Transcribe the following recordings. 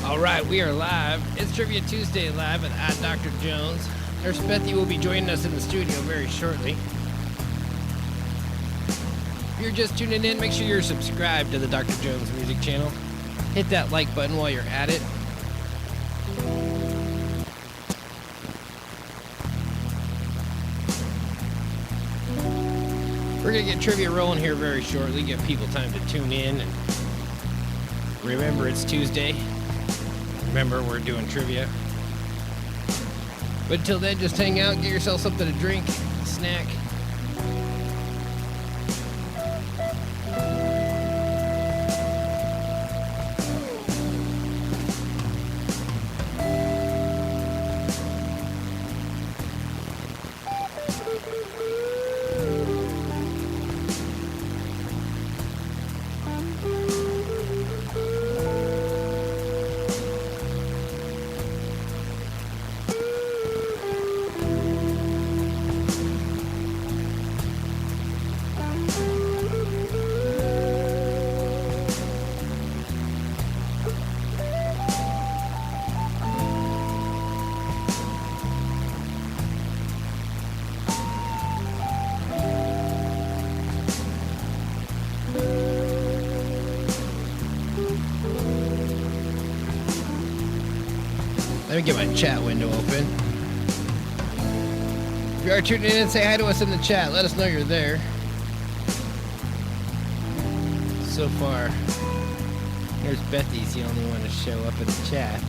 All right, we are live. It's Trivia Tuesday live at Dr. Jones. Nurse Bethy will be joining us in the studio very shortly. If you're just tuning in, make sure you're subscribed to the Dr. Jones music channel. Hit that like button while you're at it. We're going to get trivia rolling here very shortly, give people time to tune in. And remember, it's Tuesday. Remember, we're doing trivia. But until then, just hang out, get yourself something to drink, snack. Let me get my chat window open. If you are tuning in, say hi to us in the chat. Let us know you're there. So far, here's Bethy's the only one to show up in the chat.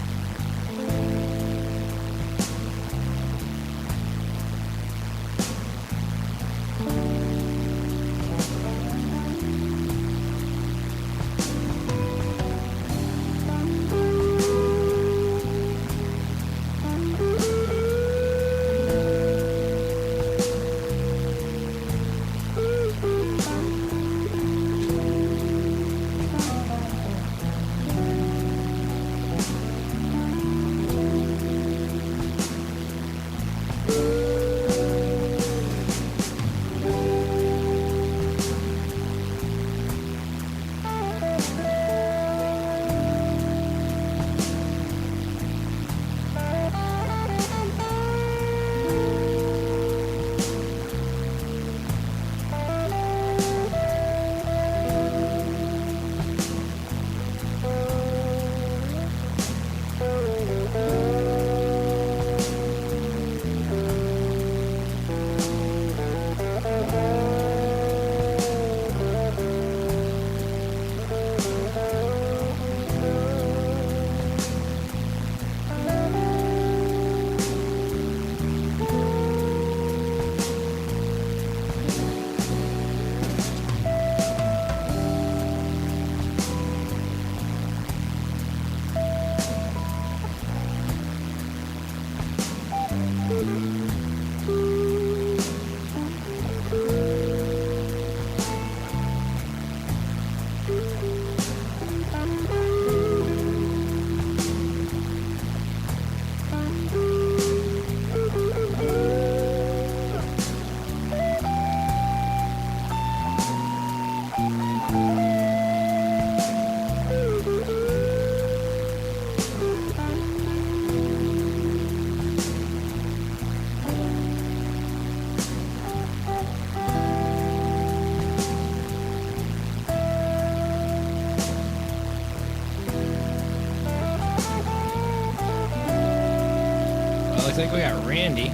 Looks like we got Randy.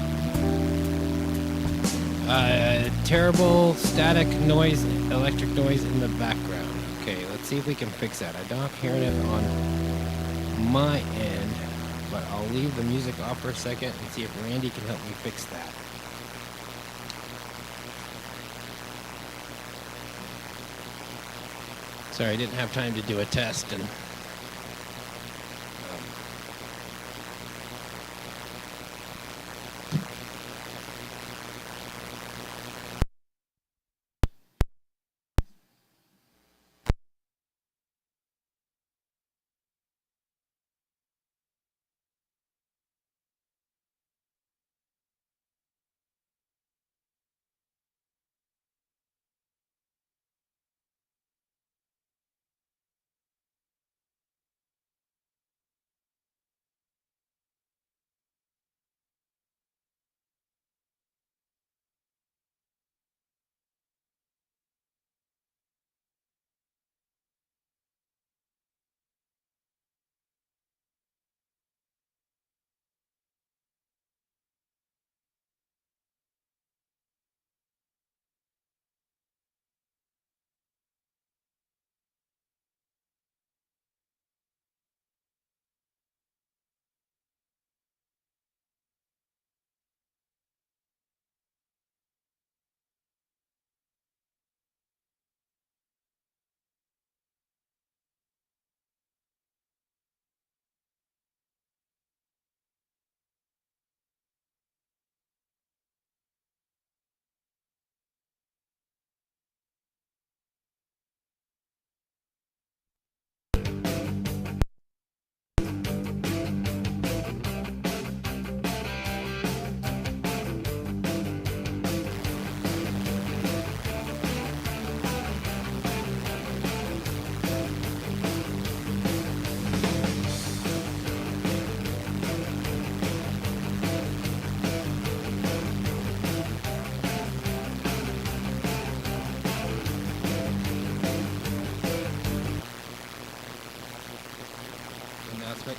Terrible static noise, electric noise in the background. Okay, let's see if we can fix that. I'm not hearing it on my end, but I'll leave the music off for a second and see if Randy can help me fix that. Sorry, I didn't have time to do a test and announcement.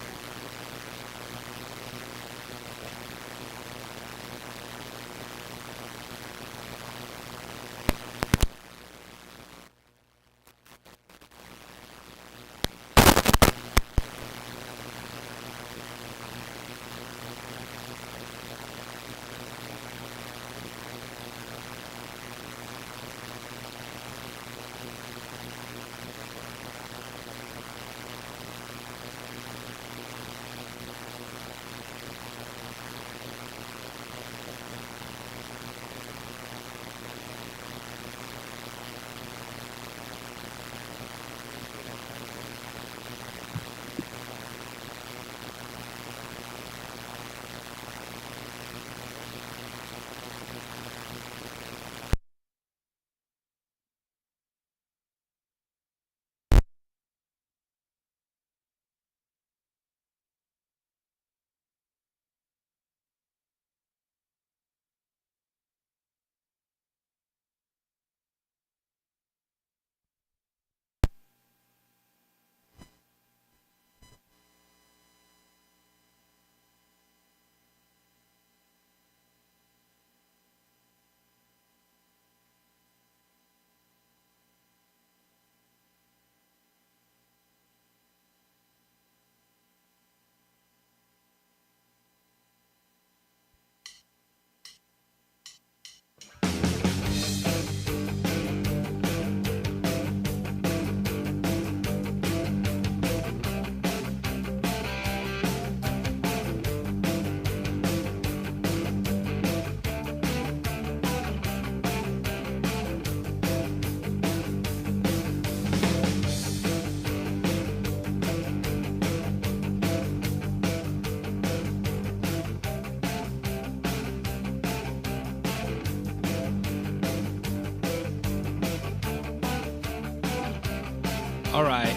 Alright,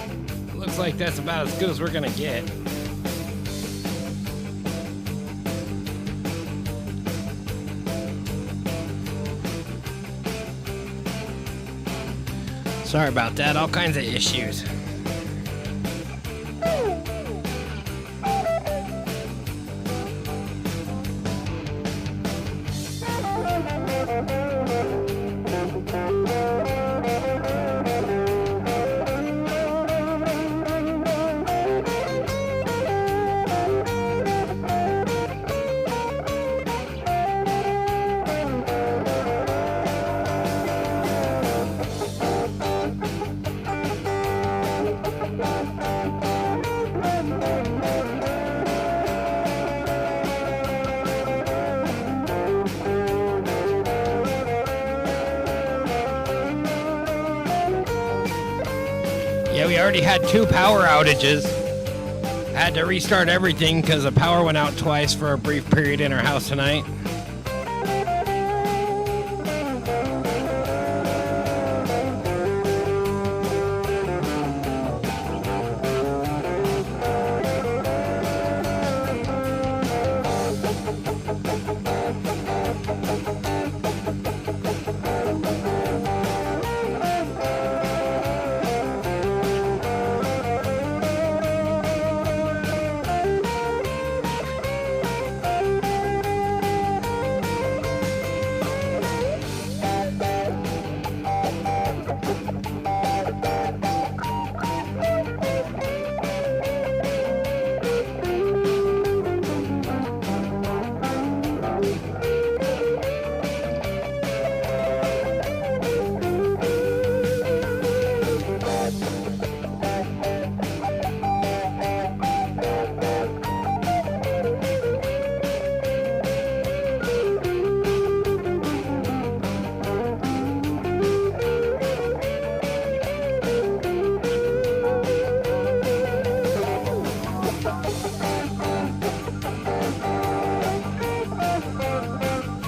looks like that's about as good as we're gonna get. Sorry about that, all kinds of issues. Yeah, we already had 2 power outages. Had to restart everything because the power went out twice for a brief period in our house tonight.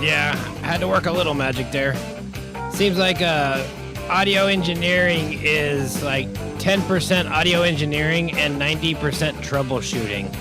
Yeah, had to work a little magic there. Seems like audio engineering is like 10% audio engineering and 90% troubleshooting.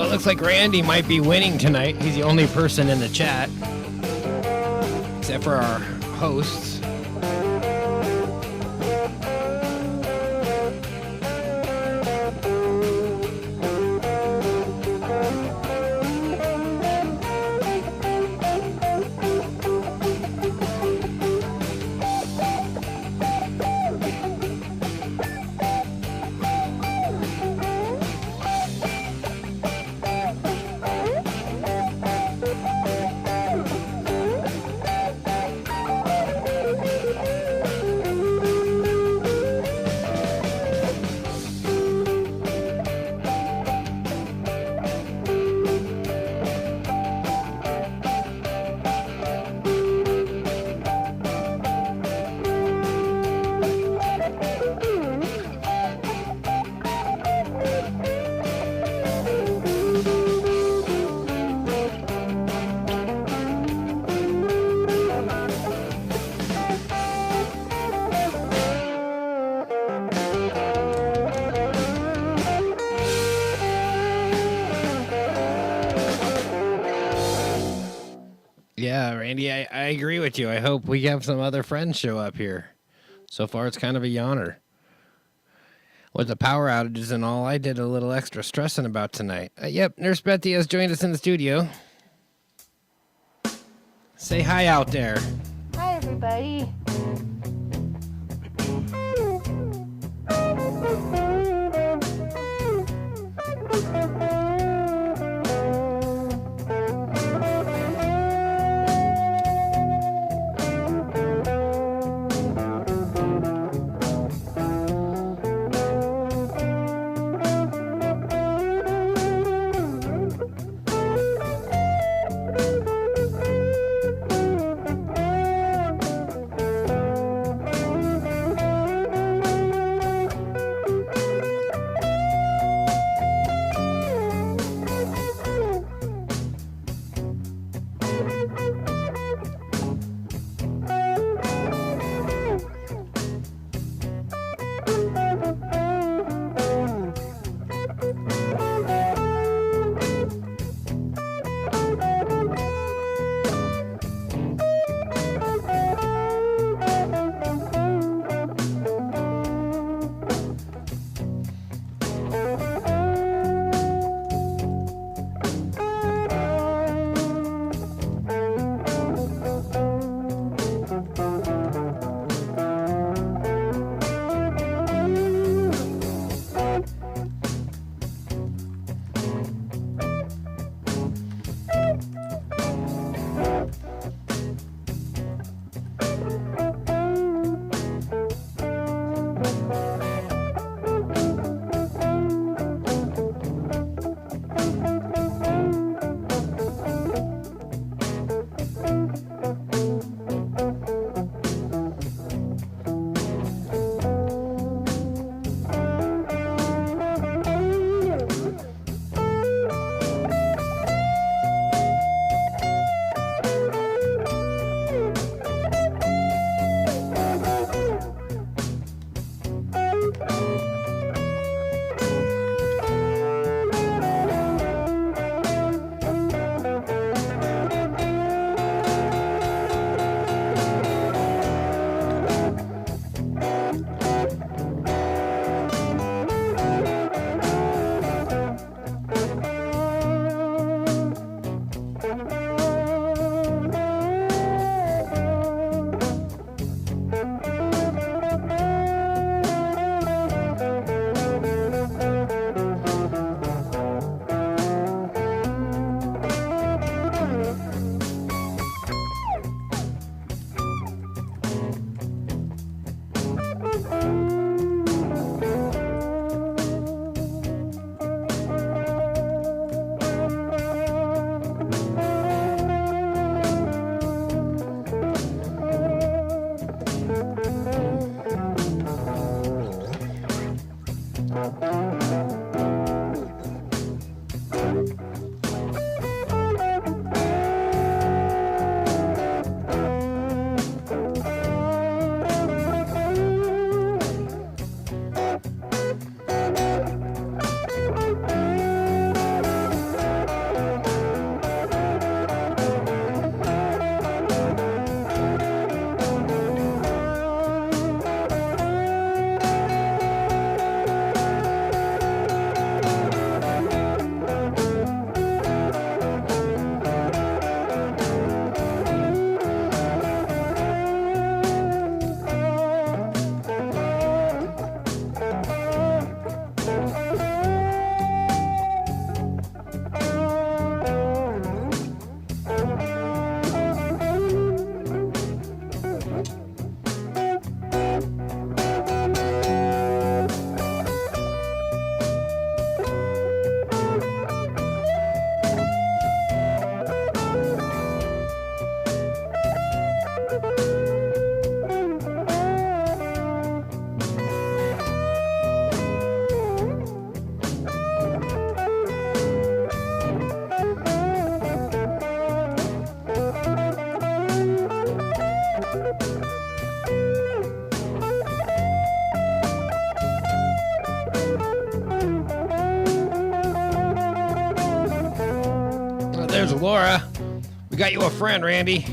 Well, it looks like Randy might be winning tonight. He's the only person in the chat, except for our hosts. Yeah, Randy, I agree with you. I hope we have some other friends show up here. So far, it's kind of a yawner. With the power outages and all, I did a little extra stressing about tonight. Yep, Nurse Betty has joined us in the studio. Say hi out there. Hi, everybody. there's Laura. We got you a friend, Randy.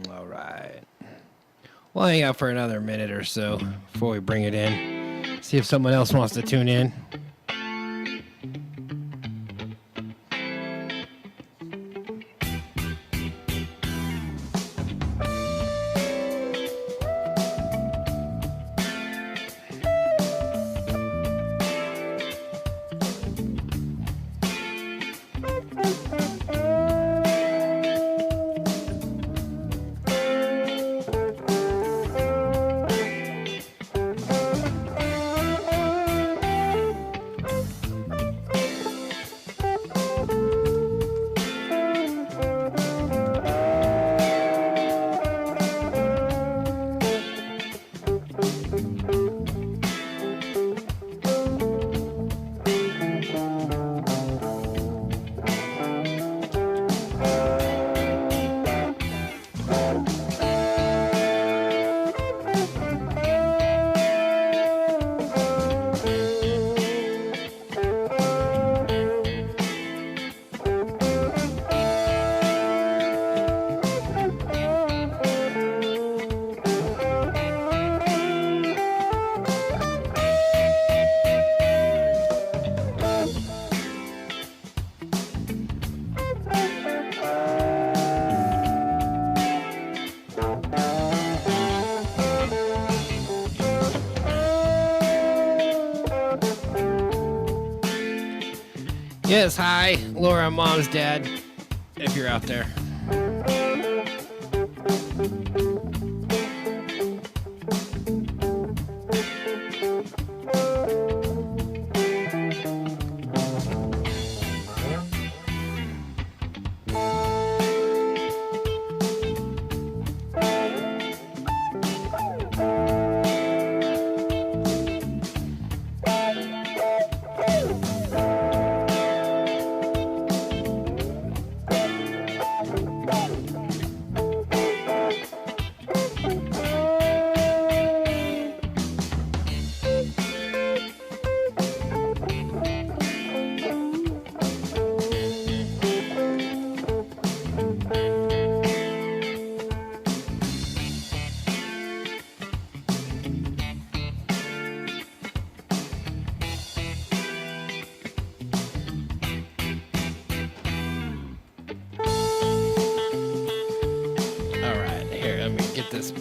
All right. We'll hang out for another minute or so before we bring it in. See if someone else wants to tune in. Yes, hi, Laura, Mom's dad, if you're out there.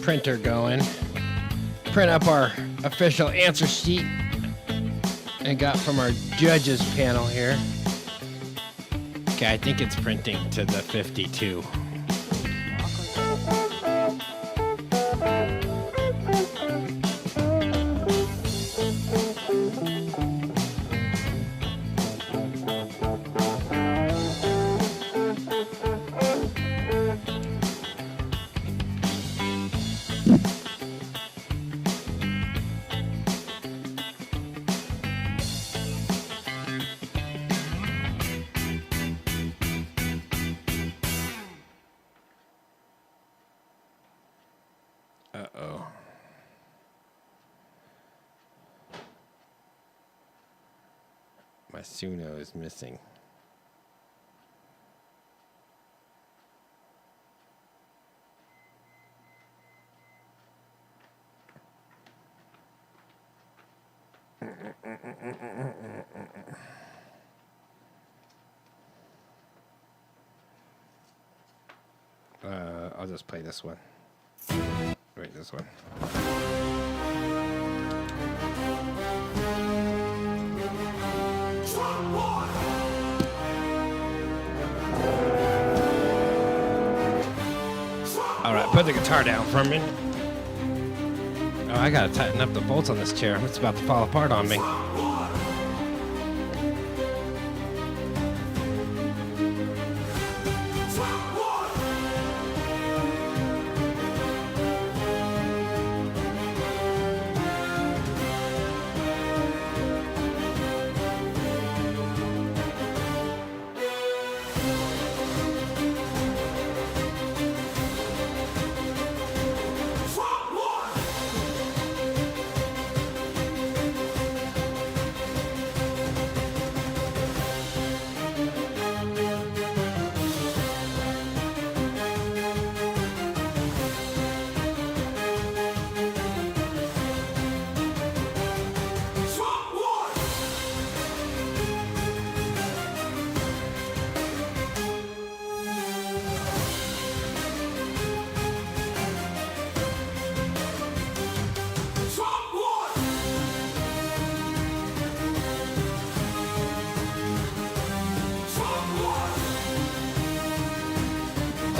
Printer going. Print up our official answer sheet I got from our judges panel here. Okay, I think it's printing to the 52. Uh-oh. My Suno is missing. I'll just play this one. Wait, this one. All right, put the guitar down for a minute. Oh, I gotta tighten up the bolts on this chair. It's about to fall apart on me.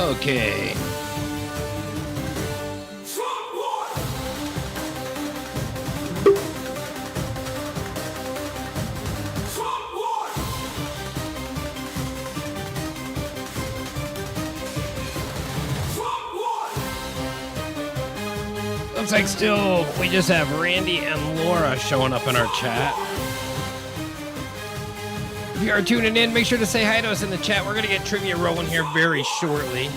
Okay. Looks like still we just have Randy and Laura showing up in our chat. If you are tuning in, make sure to say hi to us in the chat. We're going to get trivia rolling here very shortly.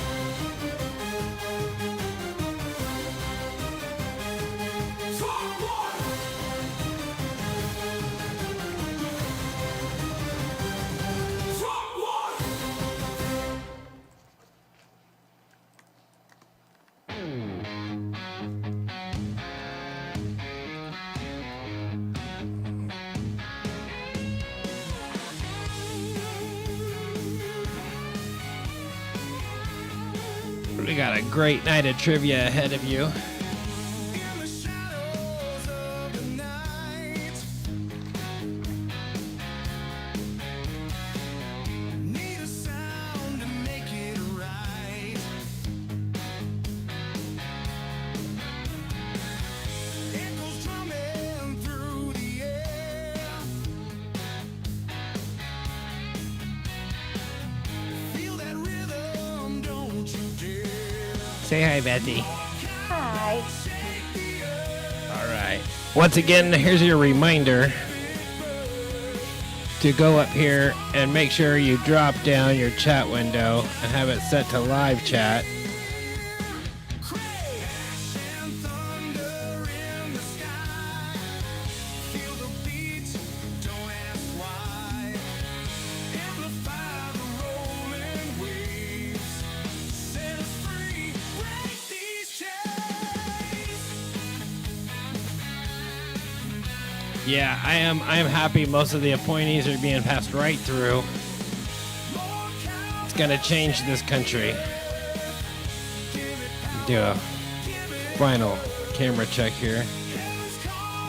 We got a great night of trivia ahead of you. Say hi, Betty. Hi. All right. Once again, here's your reminder to go up here and make sure you drop down your chat window and have it set to live chat. Yeah, I am happy most of the appointees are being passed right through. It's gonna change this country. Do a final camera check here.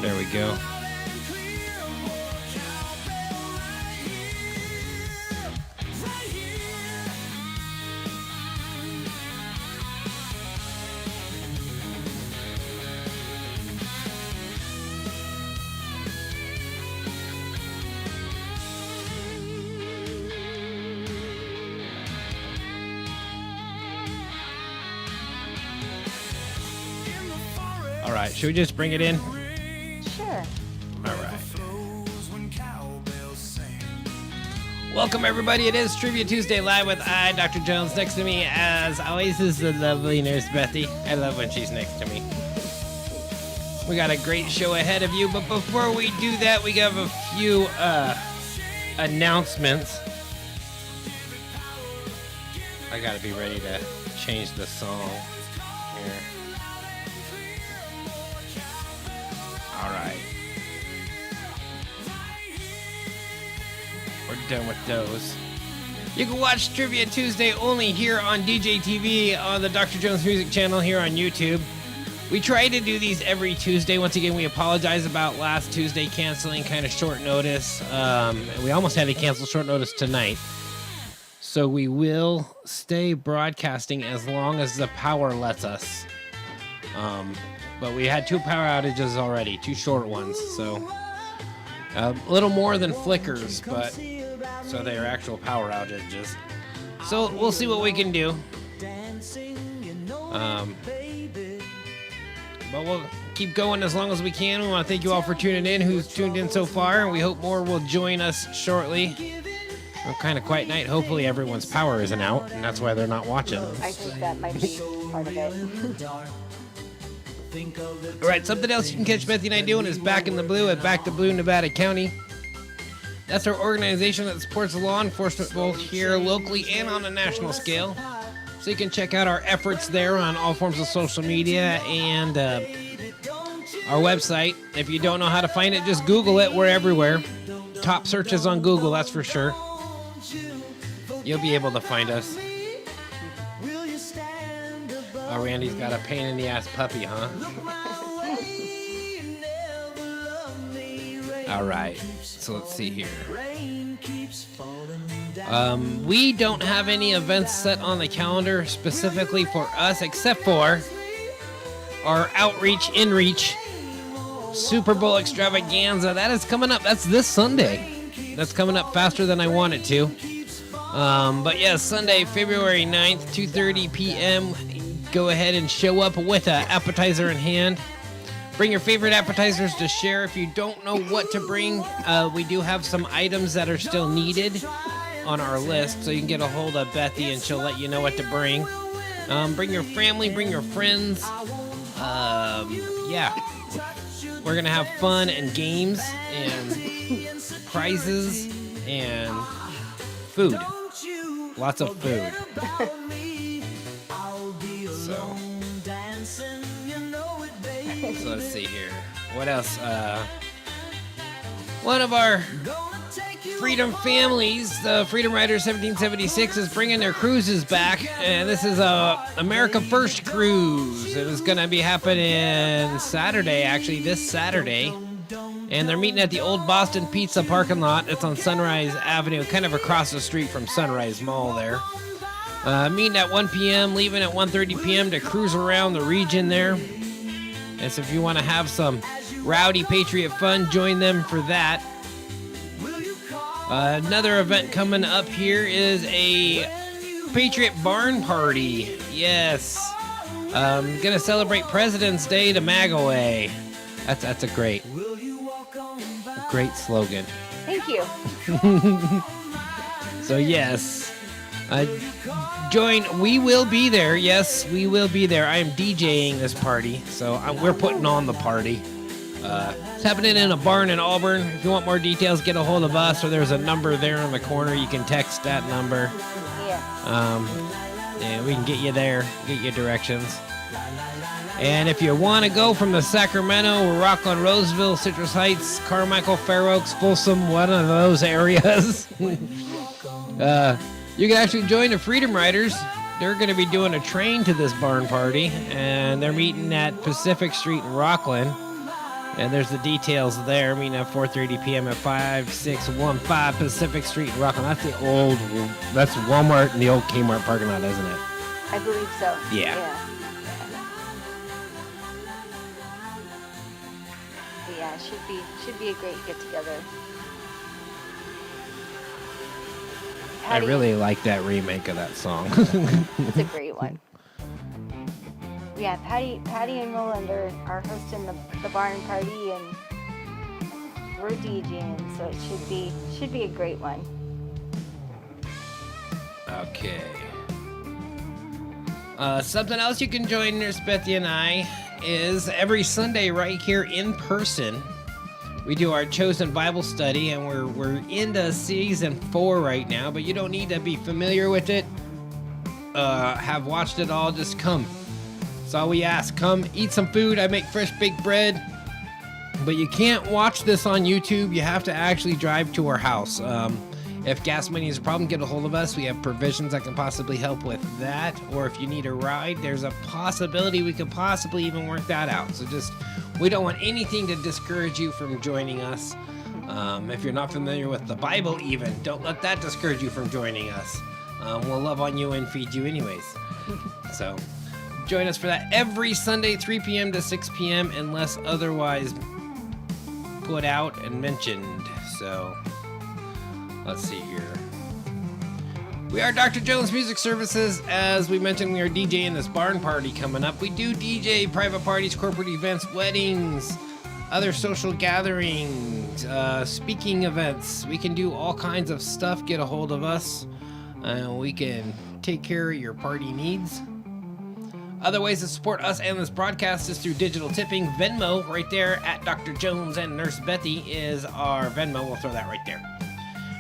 There we go. All right, should we just bring it in? Sure. All right. Welcome, everybody. It is Trivia Tuesday Live with I, Dr. Jones. Next to me, as always, is the lovely Nurse Bethy. I love when she's next to me. We got a great show ahead of you, but before we do that, we have a few announcements. I gotta be ready to change the song here. All right. We're done with those. You can watch Trivia Tuesday only here on DJ TV on the Dr. Jones Music channel here on YouTube. We try to do these every Tuesday. Once again, we apologize about last Tuesday canceling kind of short notice. We almost had to cancel short notice tonight. So we will stay broadcasting as long as the power lets us. But we had 2 power outages already, 2 short ones. So a little more than flickers, but so they are actual power outages. So we'll see what we can do. But we'll keep going as long as we can. We want to thank you all for tuning in, who's tuned in so far, and we hope more will join us shortly. A kind of quiet night. Hopefully everyone's power isn't out, and that's why they're not watching. I think that might be part of it. All right, something else you can catch Bethy and I doing is Back in the Blue at Back to Blue, Nevada County. That's our organization that supports law enforcement both here locally and on a national scale. So you can check out our efforts there on all forms of social media and our website. If you don't know how to find it, just Google it. We're everywhere. Top searches on Google, that's for sure. You'll be able to find us. Oh, Randy's got a pain in the ass puppy, huh? All right, so let's see here. We don't have any events set on the calendar specifically for us, except for our outreach, inreach, Super Bowl extravaganza. That is coming up. That's this Sunday. That's coming up faster than I want it to. But yeah, Sunday, February 9th, 2:30 p.m. Go ahead and show up with an appetizer in hand. Bring your favorite appetizers to share. If you don't know what to bring, we do have some items that are still needed on our list, so you can get a hold of Bethy and she'll let you know what to bring. Bring your family, bring your friends. Yeah, we're gonna have fun and games and prizes and food. Lots of food. So let's see here. What else? One of our Freedom families, the Freedom Riders 1776, is bringing their cruises back, and this is a America First cruise. It is going to be happening Saturday, actually this Saturday, and they're meeting at the Old Boston Pizza parking lot. It's on Sunrise Avenue, kind of across the street from Sunrise Mall there. Meeting at 1 p.m., leaving at 1:30 p.m. to cruise around the region there. And so if you want to have some rowdy patriot fun, join them for that. Another event coming up here is a Patriot Barn Party. Yes. Gonna celebrate President's Day to MAGA. That's a great slogan. Thank you. So yes, join. We will be there. Yes, we will be there. I am DJing this party, so we're putting on the party. It's happening in a barn in Auburn. If you want more details, get a hold of us, or there's a number there in the corner. You can text that number. Yeah. And we can get you there, get you directions. And if you want to go from the Sacramento, Rockland, Roseville, Citrus Heights, Carmichael, Fair Oaks, Folsom, one of those areas, you can actually join the Freedom Riders. They're going to be doing a train to this barn party, and they're meeting at Pacific Street in Rockland. And there's the details there. Meeting at 4:30 p.m. at 5615 Pacific Street in Rockland. That's Walmart and the old Kmart parking lot, isn't it? I believe so. Yeah. Yeah, it should be a great get together. I really like that remake of that song. It's a great one. Yeah, Patty and Roland are hosting the barn party, and we're DJing, so it should be a great one. Okay. Something else you can join Nurse Bethy and I is every Sunday right here in person. We do our Chosen Bible study, and we're into season 4 right now, but you don't need to be familiar with it. Have watched it all, just come. That's all we ask. Come eat some food. I make fresh baked bread. But you can't watch this on YouTube. You have to actually drive to our house. If gas money is a problem, get a hold of us. We have provisions that can possibly help with that. Or if you need a ride, there's a possibility we could possibly even work that out. So we don't want anything to discourage you from joining us. If you're not familiar with the Bible even, don't let that discourage you from joining us. We'll love on you and feed you anyways. So join us for that every Sunday, 3 p.m. to 6 p.m. unless otherwise put out and mentioned. So let's see here. We are Dr. Jones Music Services. As we mentioned, we are DJing this barn party coming up. We do DJ private parties, corporate events, weddings, other social gatherings, speaking events. We can do all kinds of stuff. Get a hold of us. We can take care of your party needs. Other ways to support us and this broadcast is through digital tipping. Venmo, right there at Dr. Jones and Nurse Bethy is our Venmo. We'll throw that right there.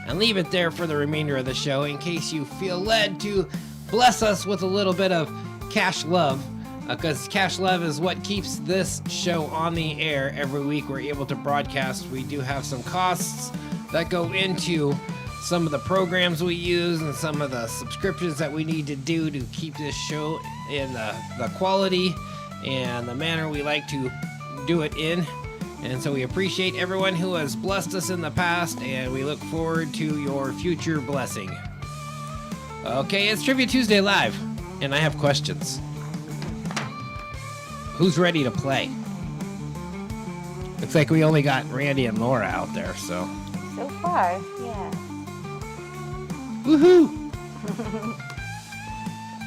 And leave it there for the remainder of the show in case you feel led to bless us with a little bit of cash love. Because cash love is what keeps this show on the air every week. We're able to broadcast. We do have some costs that go into some of the programs we use and some of the subscriptions that we need to do to keep this show in the quality and the manner we like to do it in. And so we appreciate everyone who has blessed us in the past, and we look forward to your future blessing. Okay, it's Trivia Tuesday Live, and I have questions. Who's ready to play? Looks like we only got Randy and Laura out there, so. So far, yeah. Woohoo!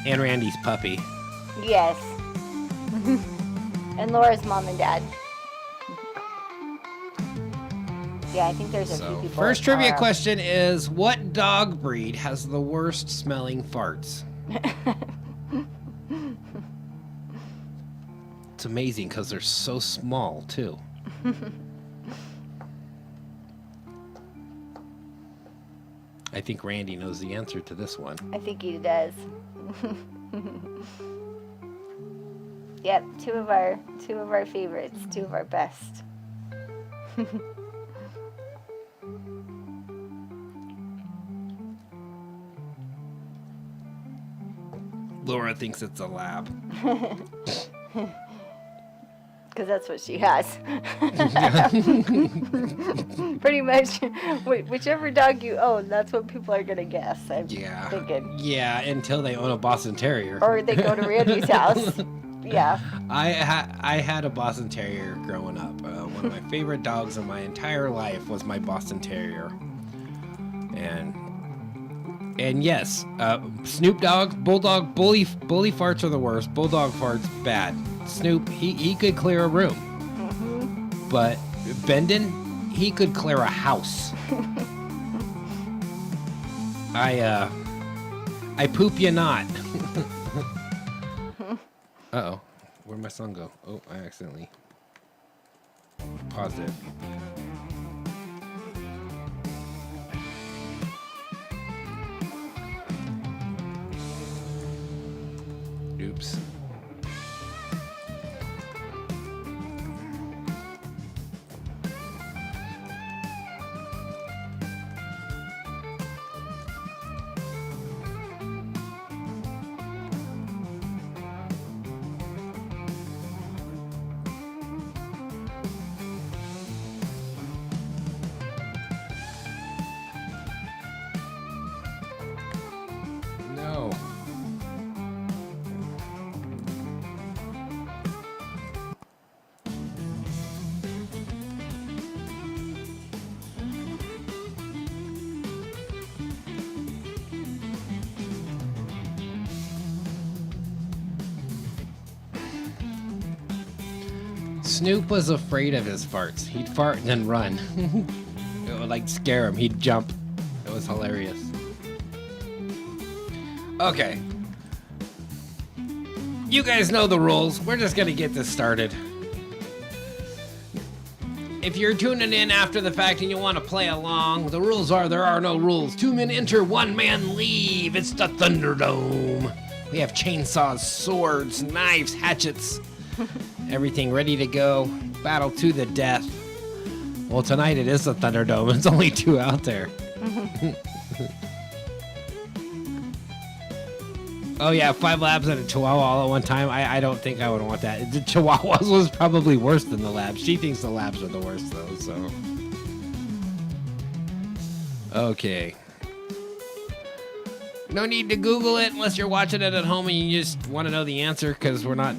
And Randy's puppy. Yes. And Laura's mom and dad. Yeah, I think there's a few people. First trivia question is, what dog breed has the worst smelling farts? It's amazing because they're so small, too. I think Randy knows the answer to this one. I think he does. Yep, two of our favorites, two of our best. Laura thinks it's a lab. Because that's what she has. Pretty much, whichever dog you own, that's what people are going to guess, I'm thinking. Yeah, until they own a Boston Terrier. Or they go to Randy's house. Yeah. I had a Boston Terrier growing up. One of my favorite dogs in my entire life was my Boston Terrier. And yes, Snoop Dogg, Bulldog, Bully farts are the worst. Bulldog farts, bad. Snoop, he could clear a room. Mm-hmm. But Bendon, he could clear a house. I poop you not. Uh-oh. Where'd my son go? Oh, I accidentally paused it. Oops. No. Snoop was afraid of his farts. He'd fart and then run. It would like scare him. He'd jump. It was hilarious. Okay. You guys know the rules. We're just gonna get this started. If you're tuning in after the fact and you want to play along, the rules are there are no rules. 2 men enter, 1 man leave. It's the Thunderdome. We have chainsaws, swords, knives, hatchets. Everything ready to go. Battle to the death. Well, tonight it is the Thunderdome. It's only 2 out there. Oh yeah, 5 labs and a Chihuahua all at one time. I don't think I would want that. The Chihuahuas was probably worse than the labs. She thinks the labs are the worst though, so. Okay. No need to Google it unless you're watching it at home and you just want to know the answer because you're not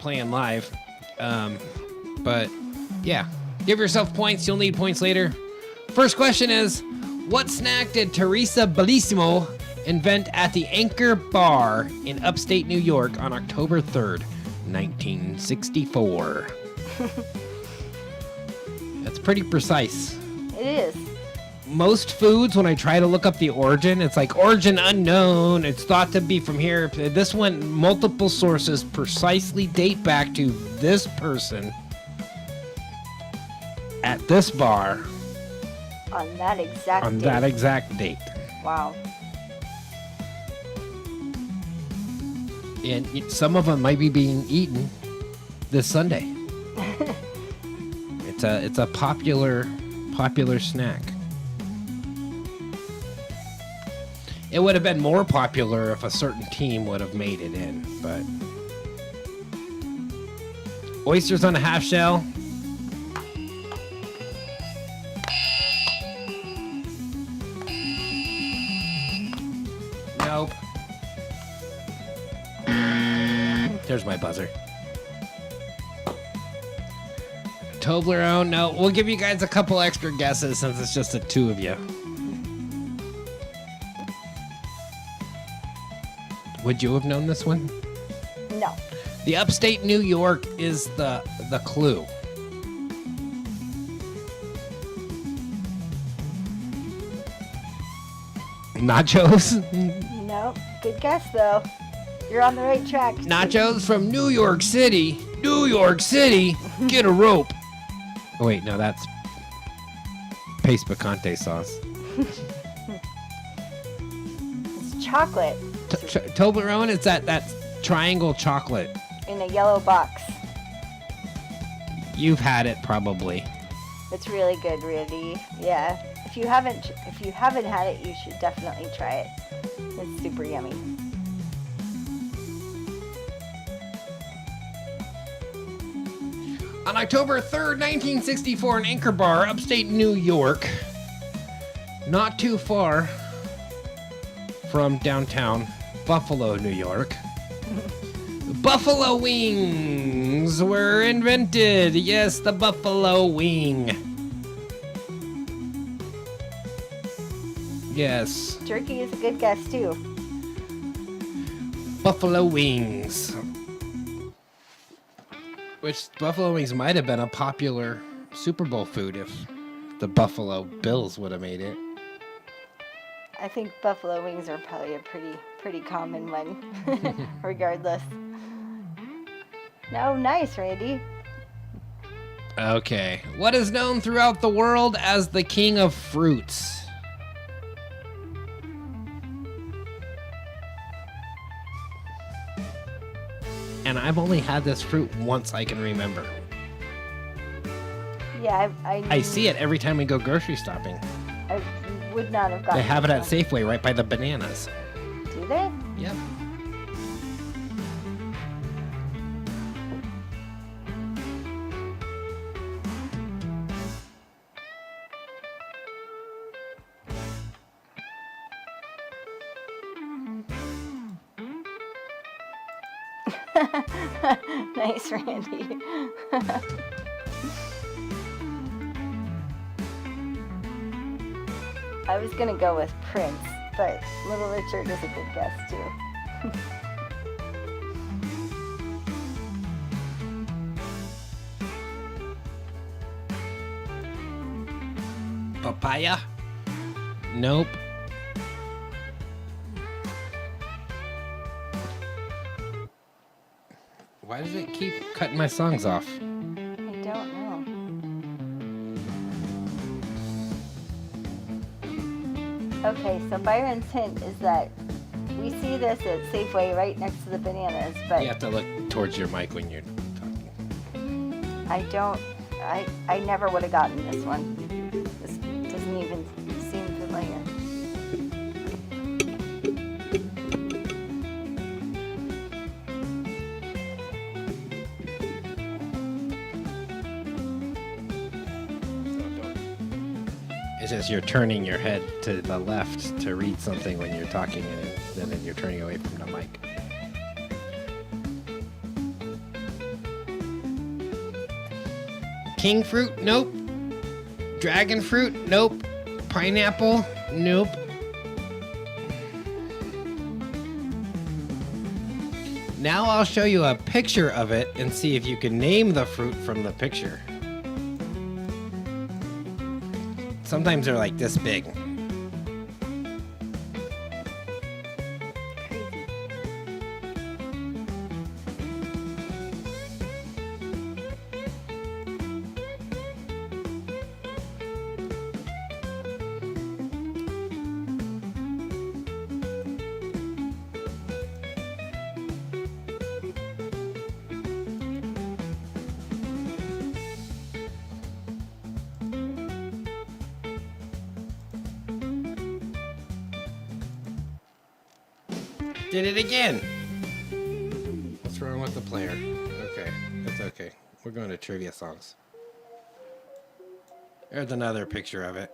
playing live. But yeah, give yourself points. You'll need points later. First question is, what snack did Teresa Bellissimo invent at the Anchor Bar in upstate New York on October 3rd, 1964? That's pretty precise. It is. Most foods, when I try to look up the origin, it's like origin unknown. It's thought to be from here. This one, multiple sources precisely date back to this person at this bar. On that exact date. Wow. And some of them might be being eaten this Sunday. It's a popular snack. It would have been more popular if a certain team would have made it in, but Oysters on a half shell. Nope. There's my buzzer. Toblerone, no. We'll give you guys a couple extra guesses since it's just the two of you. Would you have known this one? No. The upstate New York is the clue. Nachos? No. Good guess, though. You're on the right track. Nachos from New York City. New York City. Get a rope. Oh, wait, no, that's paste picante sauce. It's chocolate. Toblerone, it's that triangle chocolate. In a yellow box. You've had it probably. It's really good, Randy. Yeah. If you haven't had it, you should definitely try it. It's super yummy. On October 3rd, 1964, in Anchor Bar, upstate New York, not too far from downtown Buffalo, New York, buffalo wings were invented. Yes, the buffalo wing. Yes. Jerky is a good guess, too. Buffalo wings. Which buffalo wings might have been a popular Super Bowl food if the Buffalo Bills would have made it. I think buffalo wings are probably a pretty common one, regardless. No, nice, Randy. Okay. What is known throughout the world as the king of fruits? And I've only had this fruit once I can remember. Yeah, I see it every time we go grocery shopping. I would not have gotten They have it at this one. Safeway right by the bananas. Do they? Yep. Nice, Randy. I was gonna go with Prince, but Little Richard is a good guess too. Papaya? Nope. Why does it keep cutting my songs off? I don't know. Okay, so Byron's hint is that we see this at Safeway right next to the bananas, but You have to look towards your mic when you're talking. I never would have gotten this one. This doesn't even seem familiar. It's just you're turning your head to the left to read something when you're talking, and then you're turning away from the mic. King fruit? Nope. Dragon fruit? Nope. Pineapple? Nope. Now I'll show you a picture of it and see if you can name the fruit from the picture. Sometimes they're like this big. Crazy. Did it again. What's wrong with the player? Okay, it's okay. We're going to trivia songs. There's another picture of it.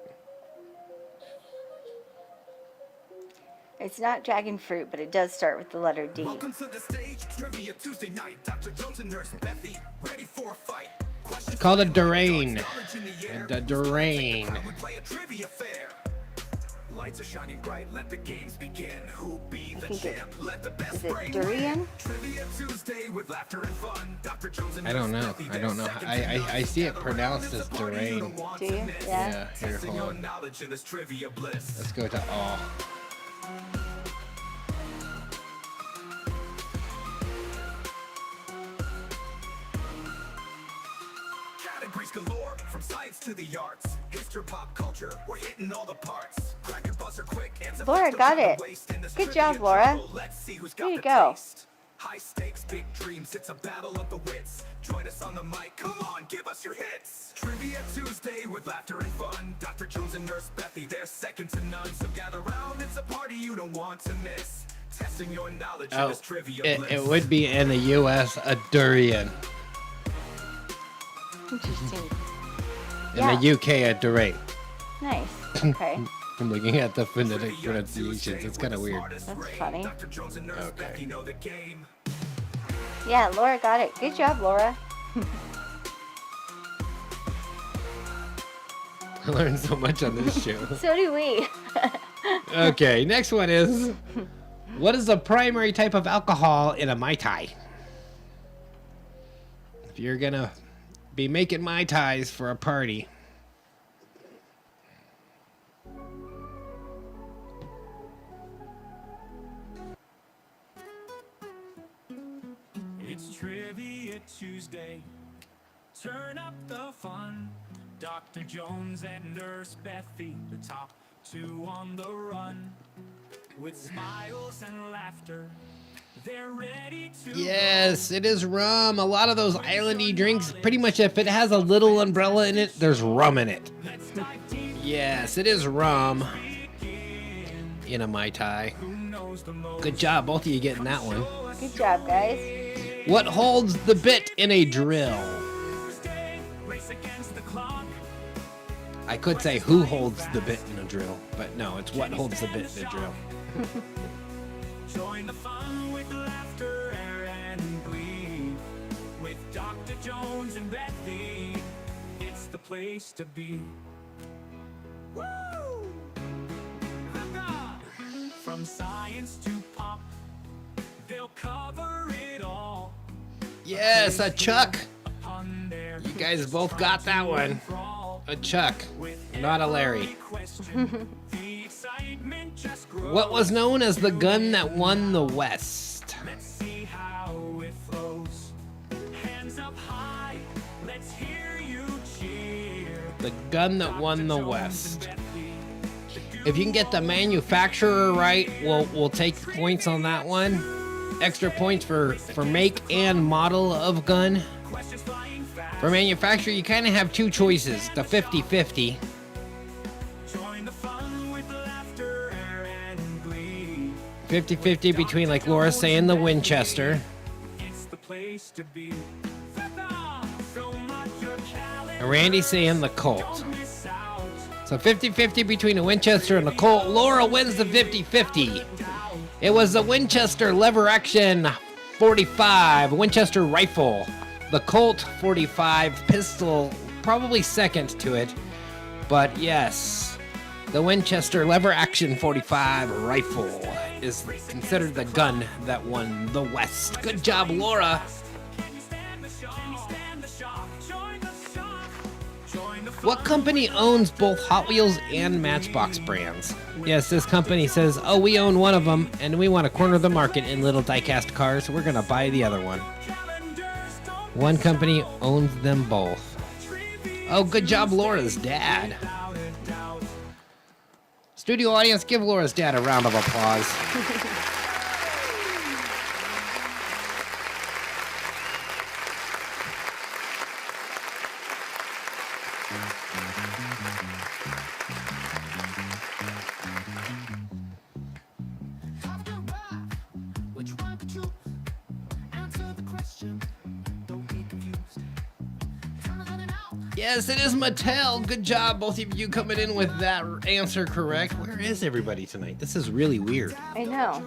It's not dragon fruit, but it does start with the letter D. Welcome to the stage, Trivia Tuesday night. Dr. Jones and Nurse Bethany, ready for a fight. It's called a Durain. A Durain. We play a trivia fair. Lights are shining bright, let the games begin. Who'll be the champ? Let the best Is it break. durian? Trivia Tuesday with laughter and fun. Dr. Jones and I don't Nurse know. Bethany, I don't know. they're second to none. I see it Gather pronounced around, as it's a party you Durain. don't want Do to you? miss. Yeah. Yeah, here, Testing hold your on. knowledge in this trivia bliss. Let's go to all. Categories galore, from science to the arts. History, pop culture, we're hitting all the parts. Crack your buzzer quick, answer Laura fast, got don't it. waste in this Good trivia job, Laura. drill. Let's see who's got There you the go. taste. High stakes, big dreams, it's a battle of the wits. Join us on the mic, come on, give us your hits. Trivia Tuesday with laughter and fun. Dr. Jones and Nurse Bethany, they're second to none. So gather round, it's a party you don't want to miss. Testing your knowledge in Oh, this trivia bliss. it would be in the U.S. a durian. Interesting. In Yeah. the U.K. a Durain. Nice. Okay. I'm looking at the phonetic pronunciations. It's kind of weird. That's funny. Dr. Jones and Nurse Okay. Bethany know the game. Yeah, Laura got it. Good job, Laura. I learned so much on this show. So do we. Okay, next one is, what is the primary type of alcohol in a Mai Tai? If you're gonna be making Mai Tais for a party. It's Trivia Tuesday. Turn up the fun. Dr. Jones and Nurse Bethany, the top two on the run. With smiles and laughter, they're ready to Yes, it is rum. A lot of those islandy drinks, pretty much if it has a little umbrella in it, there's rum in it. Let's dive deep Yes, it is rum in. in a Mai Tai. Who knows the most? Good job, both of you getting that one. Good job, guys. What holds the bit in a drill? Tuesday, race against the clock. I could say who holds the bit in a drill, but no, it's what holds the bit in a drill. Join the fun with laughter and glee. With Dr. Jones and Bethany, it's the place to be. Woo! From science to pop, they'll cover it all. Yes, a Chuck. On their You guys both got that one. A Chuck, not a Larry. the excitement just grows. What was known as the gun that won the West? Let's see how it flows. Hands up high, let's hear you cheer. The gun that won the Jones West. and Bethany, If you can get the manufacturer right, we'll take points on that one. Extra points for make and model of gun. questions flying fast. For manufacturer, you kind of have two choices. The 50-50. Join the fun with laughter and glee. 50-50 between, like Laura saying, the Winchester. It's the place to be. So much your challenge, And Randy saying the Colt. don't miss out. So 50-50 between the Winchester and the Colt. Laura wins the 50-50. It was the Winchester lever action 45 Winchester rifle. The Colt 45 pistol, probably second to it. But yes, the Winchester lever action 45 rifle is considered the gun that won the West. Good job, Laura. Can you stand the shock? Can you stand the shock? Join the shock. Join the fun. What company owns both Hot Wheels and Matchbox brands? Yes, this company says, oh, we own one of them, and we want to corner the market in little die-cast cars. We're going to buy the other one. Calendars don't One company owns them both. Oh, good job, Laura's dad. without a doubt. Studio audience, give Laura's dad a round of applause. Which one could choose? Answer the question. Don't be confused. Yes, it is Mattel. Good job, both of you coming in with that answer correct. Where is everybody tonight? This is really weird. I know.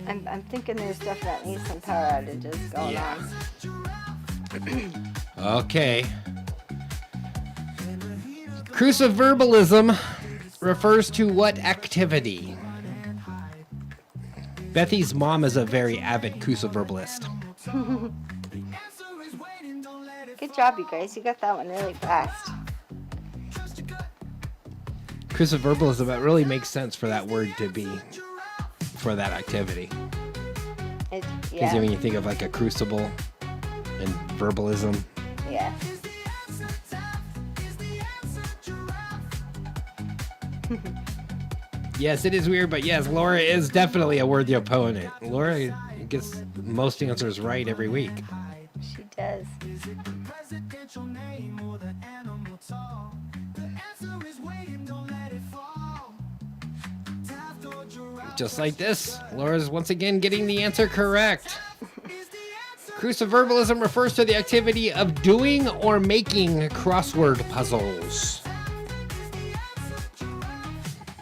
I'm thinking there's definitely some power outages going on. Okay. Cruciverbalism refers to what activity? Bethy's mom is a very avid cruciverbalist. Good job, you guys. You got that one really fast. Cruciverbalism, that really makes sense for that word to be for that activity. Because when you think of like a crucible and verbalism. Yeah. Yes, it is weird, but yes, Laura is definitely a worthy opponent. Laura gets most answers right every week. She does. Just like this, Laura's once again getting the answer correct. Cruciverbalism refers to the activity of doing or making crossword puzzles.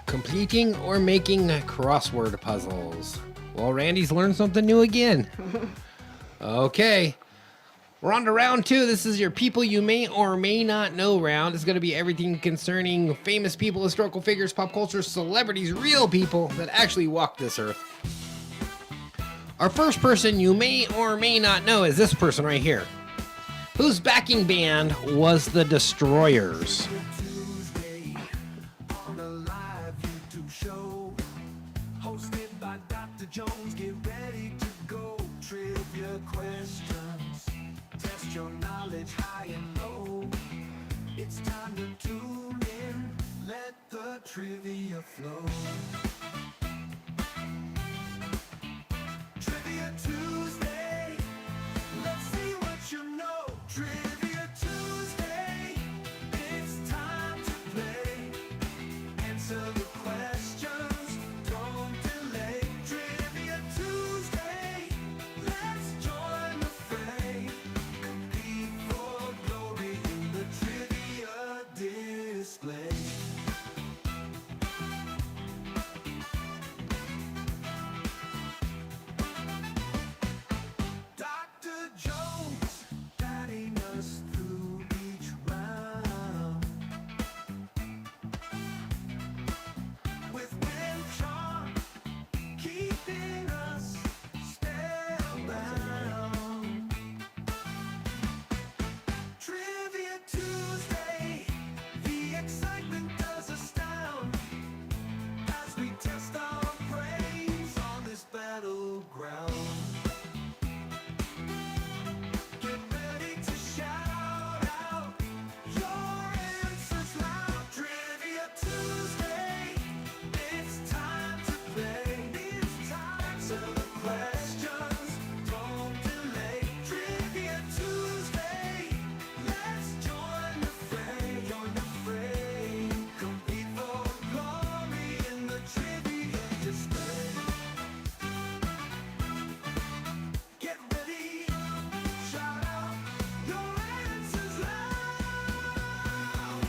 Completing or making crossword puzzles. Well, Randy's learned something new again. Okay. We're on to round 2. This is your people you may or may not know round. It's going to be everything concerning famous people, historical figures, pop culture, celebrities, real people that actually walk this earth. Our first person you may or may not know is this person right here, whose backing band was the Destroyers. Jones, get ready to go. Trivia questions, test your knowledge high and low. It's time to tune in, let the trivia flow. Trivia Tuesday, let's see what you know. Trivia Tuesday, it's time to play. Answer the questions, don't delay. Trivia Tuesday, let's join the fray. Compete for glory in the trivia display. Dr. Jones, guiding us through each round. With wind charm, keeping us spellbound. Trivia Tuesday, the excitement does astound as we test our brains on this battleground. Get ready to shout out your answers loud. Trivia Tuesday, it's time to play. It's time to answer the questions, don't delay. Trivia Tuesday, let's join the fray. Join the fray. Compete for glory in the trivia display. Get ready, shout out your answers loud.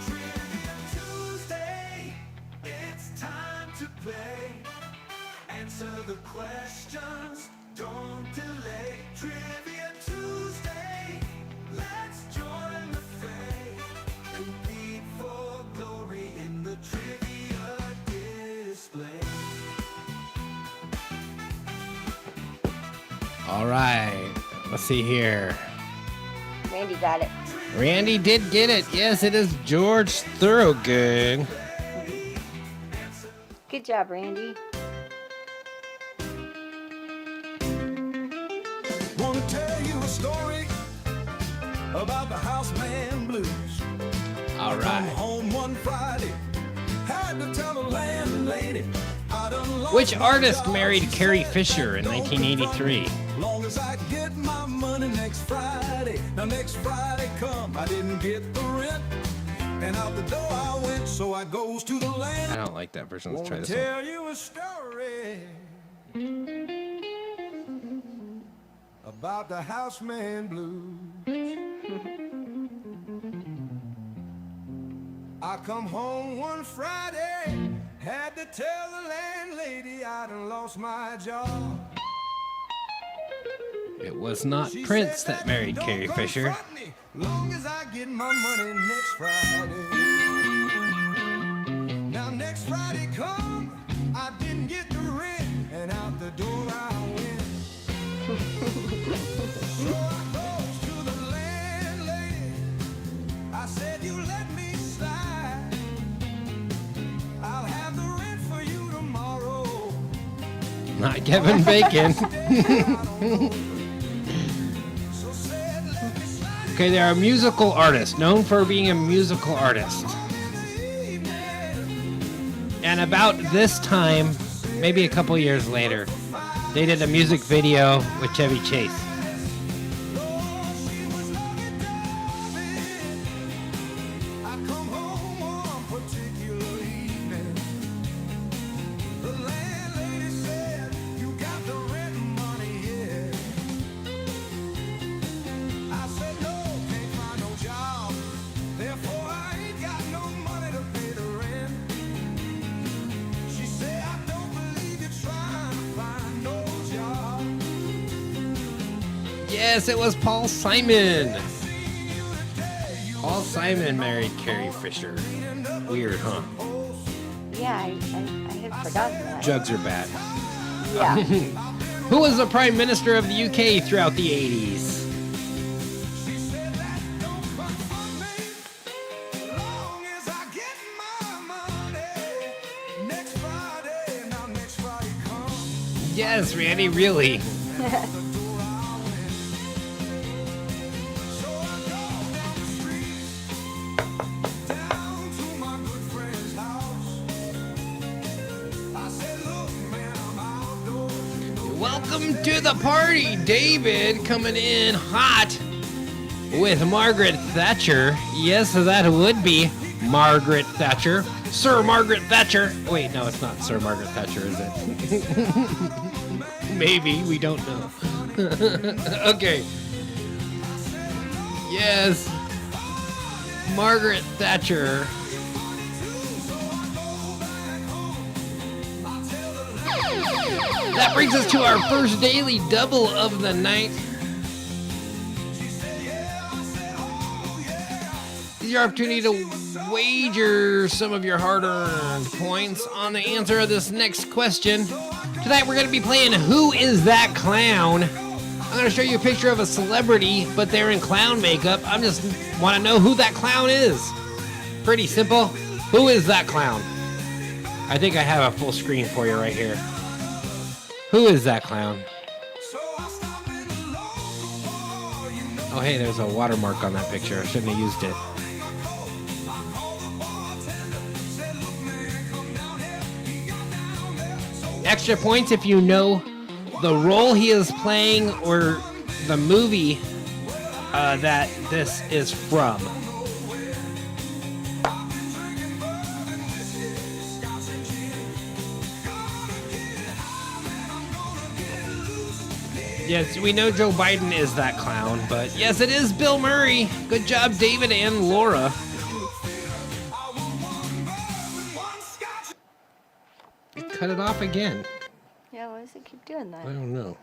Trivia Tuesday, it's time to play. Answer the questions, don't delay. Trivia Tuesday, let's join the fray. Compete for glory in the trivia display. All right, let's see here. Randy got it. Randy did get it. Yes, it is George Thorogood. Good job, Randy. Want to tell you a story about the Houseman Blues. All Come right. home one Friday, had to tell the landlady I done lost Which my artist job. married She said, Carrie Fisher in "Don't 1983? confront me, long as I get my money next Friday. Now next Friday come, I didn't get the rent, and out the door I went. So I goes to the I land. don't like that version. Let's try Want this to one. tell you a story about the Houseman Blues. I come home one Friday, had to tell the landlady I done lost my job. It was not She Prince said that married don't Carrie come Fisher. front me, long as I get my money next Friday. Now next Friday come, I didn't get the rent, and out the door I went. So I goes to the landlady, I said, you let me slide, I'll have the rent for you tomorrow. Not Kevin Bacon. Okay, they're a musical artist, known for being a musical artist. And about this time, maybe a couple years later, they did a music video with Chevy Chase. Yes, it was Paul Simon. Paul Simon married Carrie Fisher. Weird, huh? Yeah, I had forgotten that. Jugs are bad. Yeah. Who was the Prime Minister of the UK throughout the 80s? Yes, Randy, really. Welcome to the party, David, coming in hot with Margaret Thatcher. Yes, that would be Margaret Thatcher. Sir Margaret Thatcher. Wait, no, it's not Sir Margaret Thatcher, is it? Maybe, we don't know. Okay. Yes. Margaret Thatcher. That brings us to our first daily double of the night. This is your opportunity to wager some of your hard-earned points on the answer of this next question. Tonight we're going to be playing Who Is That Clown? I'm going to show you a picture of a celebrity, but they're in clown makeup. I just want to know who that clown is. Pretty simple. Who is that clown? I think I have a full screen for you right here. Who is that clown? Oh, hey, there's a watermark on that picture. I shouldn't have used it. Extra points if you know the role he is playing or the movie that this is from. Yes, we know Joe Biden is that clown, but yes, it is Bill Murray. Good job, David and Laura. It cut it off again. Yeah, why does it keep doing that? I don't know.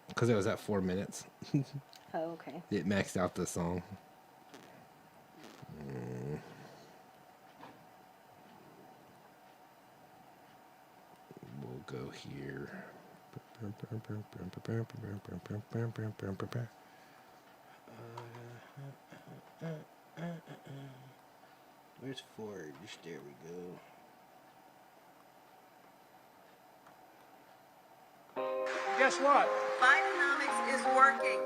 Because it was at 4 minutes. Oh, okay. It maxed out the song. We'll go here. Where's Forge? There we go. Guess what? Bidenomics is working.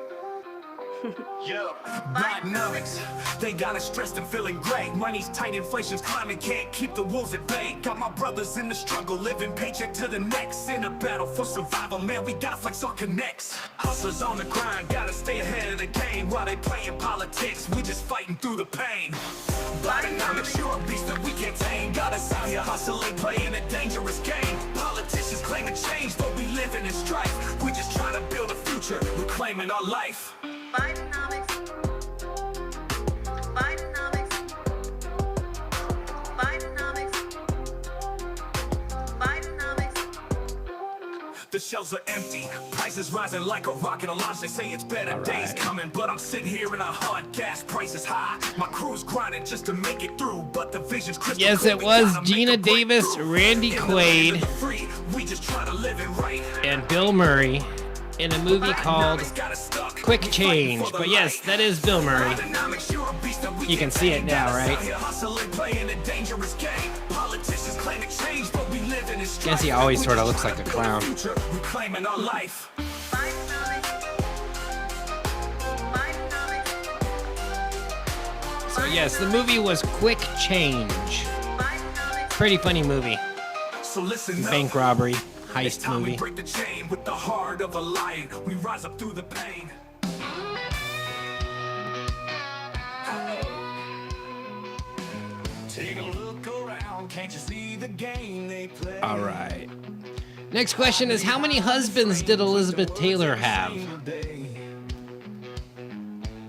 Yo, Bidenomics, they got us stressed and feeling great. Money's tight, inflation's climbing, can't keep the wolves at bay. Got my brothers in the struggle, living paycheck to the next. In a battle for survival, man, we gotta flex our connects. Hustlers on the grind, gotta stay ahead of the game. While they playing politics, we just fighting through the pain. Bidenomics, you're a beast that we can't tame. Got us out here hustling, playing a dangerous game. Politicians claiming change, but we living in strife. We just trying to build a future, reclaiming our life. Bidenomics. Bidenomics. shelves are empty. Prices rising like a rocket launch. They say it's better days coming, but I'm sitting here in a hard gas. Prices high. My crew's grinding just to make it through, but the vision's crystal Yes, clear. it We was gotta Gina make a breakthrough. Davis, Randy In the land Quaid, of the free, we just try to live it right. and Bill Murray in a movie called Economics got us stuck. Quick We Change. fighting for the But yes, light. that is Bill Murray. Economics, you're a beast that we You can can't see it tame. now, Got us right? out here hustling, playing a dangerous game. Politicians claim to change, but we live in a strife. Guess he always We sorta just looks try like to a build clown. future, reclaiming our life. So yes, the movie was Quick Change. Pretty funny movie. So listen up. Bank robbery, It's heist time we movie. break the chain with the heart of a lion. We rise up through the pain. Take a look around, can't you see the game they play? All right. Next question is, how many husbands did Elizabeth Taylor have?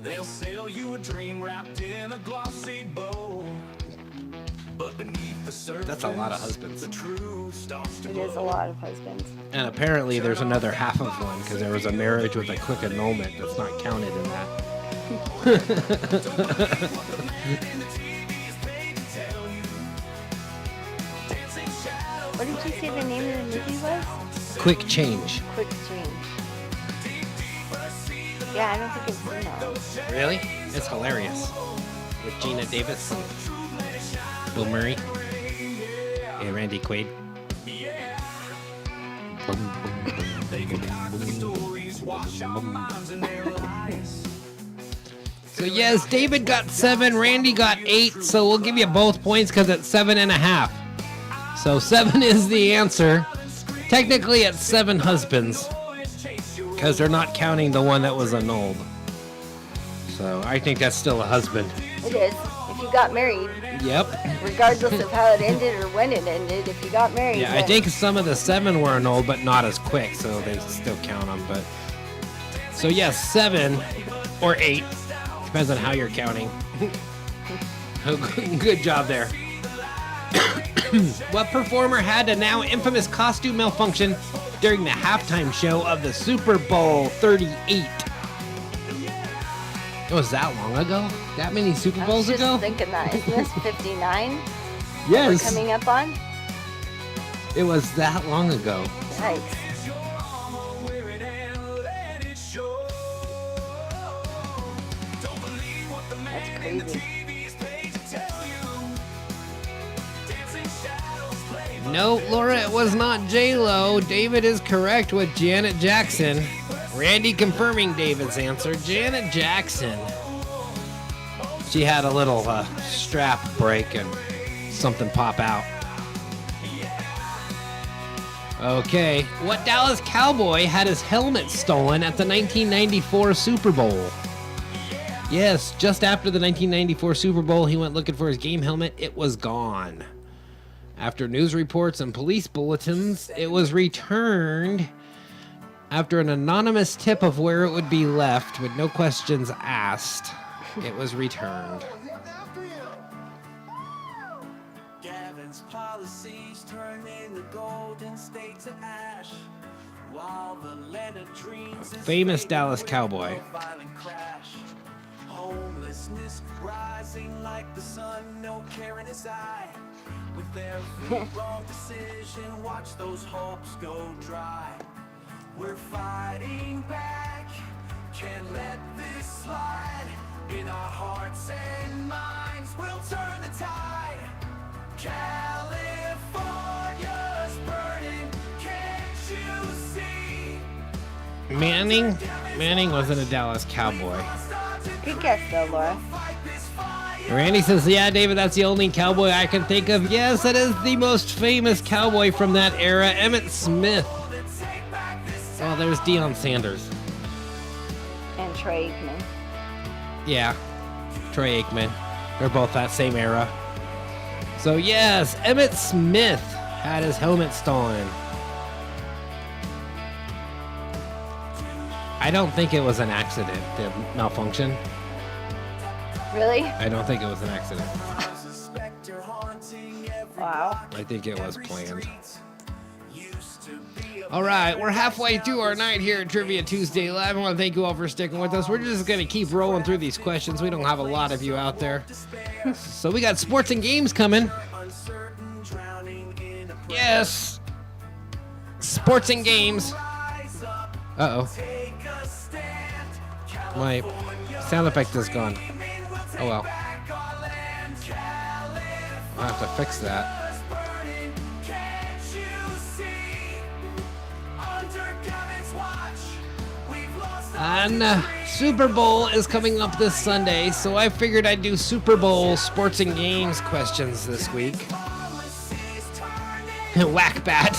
They'll sell you a dream wrapped in a glossy bow. But beneath the surface, That's a lot of husbands. the truth starts to It glow. is a lot of husbands. And apparently there's another half of one because there was a marriage with a quick annulment that's not counted in that. What did you say the name of the movie was? Quick Change. Quick Change. Yeah, I don't think it's seen that one. Really? It's hilarious. With Gina Davis and Bill Murray and Randy Quaid. Boom, boom, boom, boom, boom, Stories wash our minds in their lies. So yes, David got 7, Randy got 8, so we'll give you both points because it's 7.5. So 7 is the answer. Technically it's 7 husbands because they're not counting the one that was annulled. So I think that's still a husband. It is. If you got married, Yep. regardless of how it ended or when it ended, if you got married, Yeah, I then- think some of the 7 were annulled, but not as quick, so they still count them. But so yes, 7 or 8 depends on how you're counting. Good job there. What performer had a now infamous costume malfunction during the halftime show of the Super Bowl 38? It was that long ago? That many Super I was Bowls just ago? thinking that. Isn't this 59 we're Yes, coming up on? it was that long ago. Yikes. That's crazy. No, Laura, it was not J-Lo. David is correct with Janet Jackson. Randy confirming David's answer. Janet Jackson. She had a little strap break and something pop out. Okay, what Dallas Cowboy had his helmet stolen at the 1994 Super Bowl? Yes, just after the 1994 Super Bowl, he went looking for his game helmet. It was gone. After news reports and police bulletins, it was returned after an anonymous tip of where it would be left with no questions asked. It was returned. Gavin's policies turn into golden state to ash, while the land of dreams is Famous fading Dallas with Cowboy. a violent crash. Homelessness rising like the sun, no care in his eye. With every wrong decision, watch those hopes go dry. We're fighting back, can't let this slide. In our hearts and minds, we'll turn the tide. California's burning, can't you see? Manning wasn't a Dallas Cowboy. Good guess, though, Laura. Randy says, yeah, David, that's the only cowboy I can think of. Yes, that is the most famous cowboy from that era, Emmett Smith. Oh, there's Deion Sanders. And Troy Aikman. Yeah, Troy Aikman. They're both that same era. So yes, Emmett Smith had his helmet stolen. I don't think it was an accident, the malfunction. Really? I don't think it was an accident. Wow. I think it was planned. All right, we're halfway through our night here at Trivia Tuesday Live. I want to thank you all for sticking with us. We're just going to keep rolling through these questions. We don't have a lot of you out there. So we got sports and games coming. Yes. Sports and games. Uh-oh. My sound effect is gone. Oh, well. I'll have to fix that. And Super Bowl is coming up this Sunday, so I figured I'd do Super Bowl sports and games questions this week. Whack bat.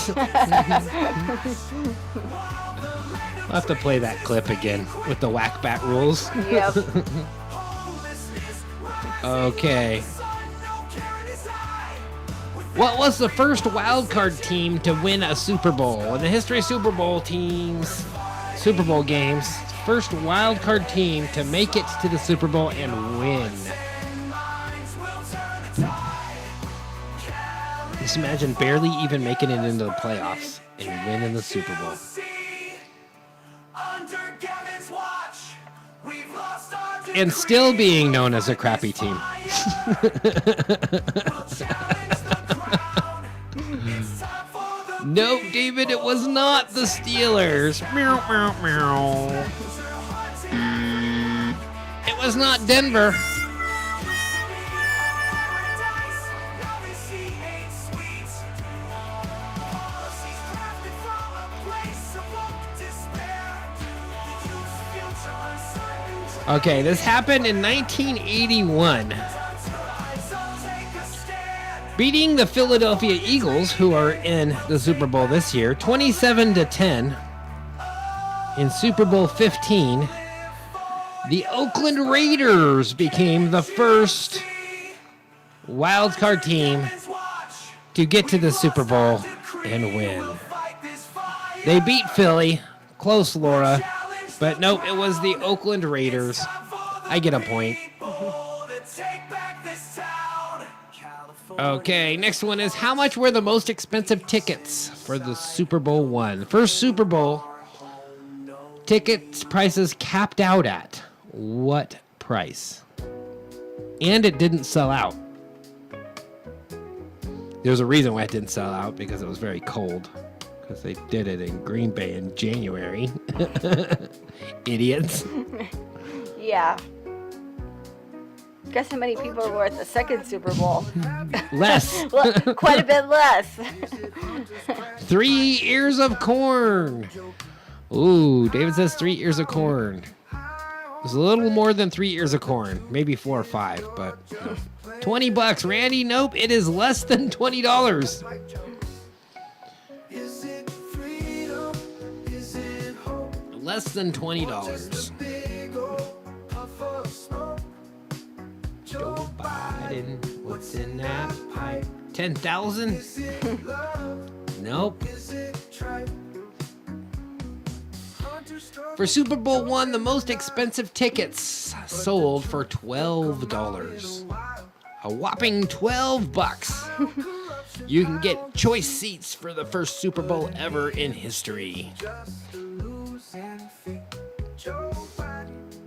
I'll have to play that clip again with the whack bat rules. Yep. Okay. What was the first wild card team to win a Super Bowl? In the history of Super Bowl games, first wild card team to make it to the Super Bowl and win. Just imagine barely even making it into the playoffs and winning the Super Bowl. And still being known as a crappy team. Nope, David, it was not the Steelers. Meow, meow, meow. It was not Denver. Okay, this happened in 1981. Beating the Philadelphia Eagles, who are in the Super Bowl this year, 27-10 in Super Bowl 15, the Oakland Raiders became the first wild card team to get to the Super Bowl and win. They beat Philly. Close, Laura. But nope, it was the Oakland Raiders. I get a point. Okay, next one is how much were the most expensive tickets for the Super Bowl one? First Super Bowl tickets prices capped out at what price? And it didn't sell out. There's a reason why it didn't sell out, because it was very cold. Because they did it in Green Bay in January. Idiots. Yeah. Guess how many people were at the second Super Bowl? Less. Well, quite a bit less. 3 ears of corn. Ooh, David says 3 ears of corn. It's a little more than 3 ears of corn. Maybe 4 or 5, but no. $20. Randy, nope, it is less than $20. Less than $20. Joe Biden, what's in that pipe? 10,000? Nope. For Super Bowl one, the most expensive tickets sold for $12. A whopping $12. You can get choice seats for the first Super Bowl ever in history.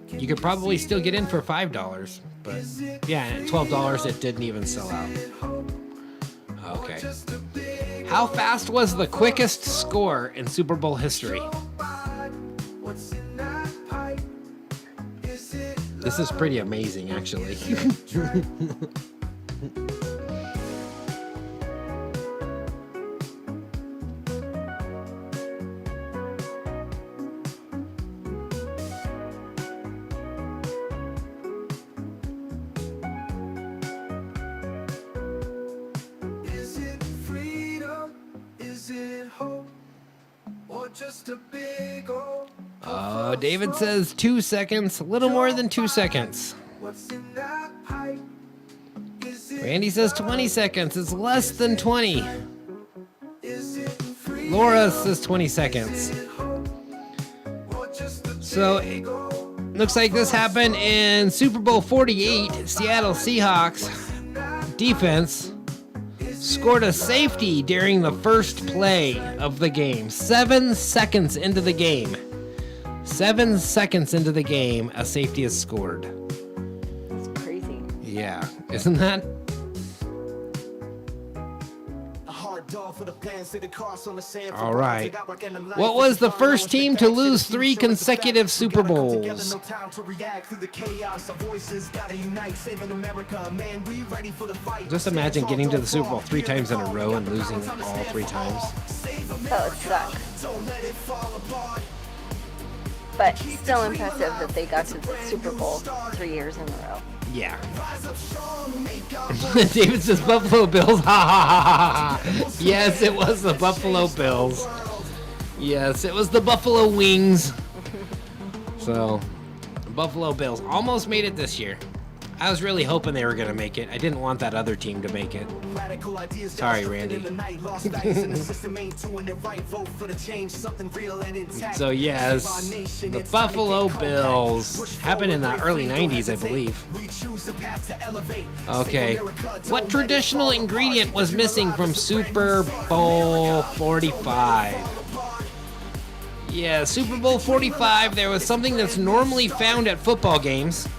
You could probably still get in for $5, but yeah, at $12 it didn't even sell out. Okay. How fast was the quickest score in Super Bowl history? This is pretty amazing, actually. Oh, David says 2 seconds, a little more than 2 seconds. Randy says 20 seconds, it's less than 20. Laura says 20 seconds. So, looks like this happened in Super Bowl 48, Seattle Seahawks defense scored a safety during the first play of the game. 7 seconds into the game. 7 seconds into the game, a safety is scored. That's crazy. Yeah, isn't that? All right. What was the first team to lose 3 consecutive Super Bowls? Just imagine getting to the Super Bowl 3 times in a row and losing all 3 times. That would suck. But still impressive that they got to the Super Bowl 3 years in a row. Yeah. David says Buffalo Bills. Ha ha ha ha ha. Yes, it was the Buffalo Bills. Yes, it was the Buffalo Wings. So, Buffalo Bills almost made it this year. I was really hoping they were going to make it. I didn't want that other team to make it. Sorry, Randy. So, yes, the Buffalo Bills happened in the early 90s, I believe. Okay. What traditional ingredient was missing from Super Bowl 45? Yeah, Super Bowl 45, there was something that's normally found at football games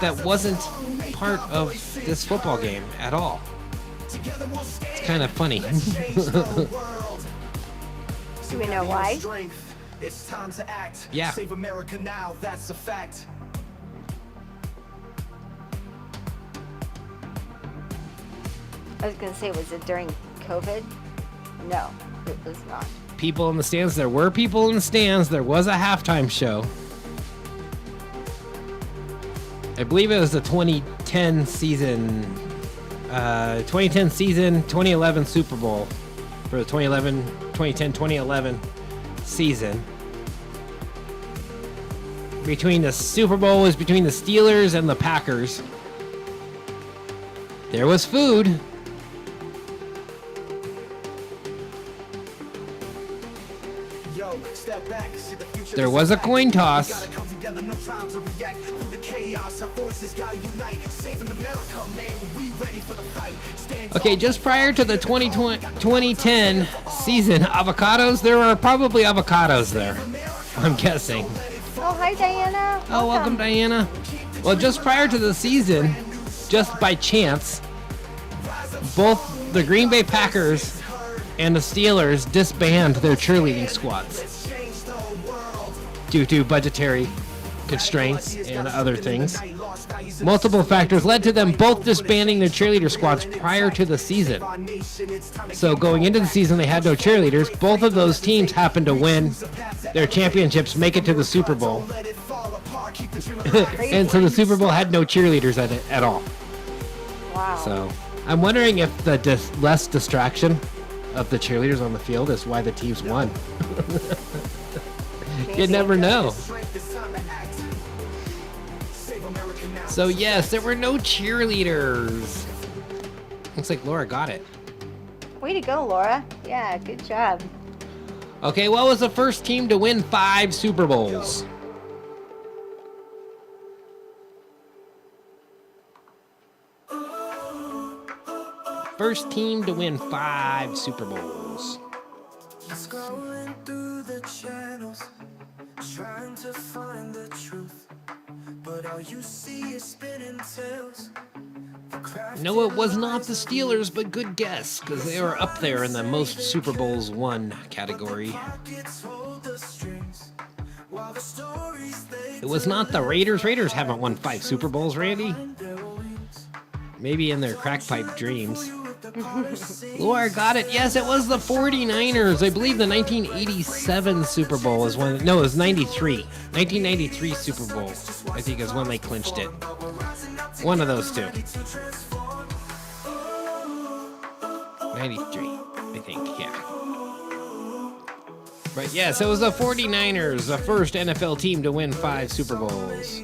that wasn't part of this football game at all. It's kind of funny. Do we know why? It's time to act. Yeah. Save America now, that's a fact. I was gonna say, was it during COVID? No, it was not. People in the stands. There were people in the stands. There was a halftime show. I believe it was the 2010 season, 2011 Super Bowl for the 2010-2011 season. Between the Super Bowl was between the Steelers and the Packers. There was food. There was a coin toss. Okay, just prior to the 2010 season, avocados, there are probably avocados there, I'm guessing. Oh, hi, Diana. Oh, welcome, Diana. Well, just prior to the season, just by chance, both the Green Bay Packers and the Steelers disbanded their cheerleading squads due to budgetary constraints and other things. Multiple factors led to them both disbanding their cheerleader squads prior to the season. So going into the season, they had no cheerleaders. Both of those teams happened to win their championships, make it to the Super Bowl. And so the Super Bowl had no cheerleaders at all. Wow. So I'm wondering if the less distraction of the cheerleaders on the field is why the teams won. You never know. So yes, there were no cheerleaders. Looks like Laura got it. Way to go, Laura. Yeah, good job. Okay, what was the first team to win 5 Super Bowls? First team to win 5 Super Bowls. Scrolling through the channels, trying to find the truth, but all you see is spinning tails. No, it was not the Steelers, but good guess, because they were up there in the most Super Bowls won category. It was not the Raiders. Raiders haven't won 5 Super Bowls, Randy. Maybe in their crack pipe dreams. Laura got it. Yes, it was the 49ers. I believe the 1987 Super Bowl is when... No, it was 93. 1993 Super Bowl, I think, is when they clinched it. One of those two. 93, I think, yeah. But yes, it was the 49ers, the first NFL team to win 5 Super Bowls.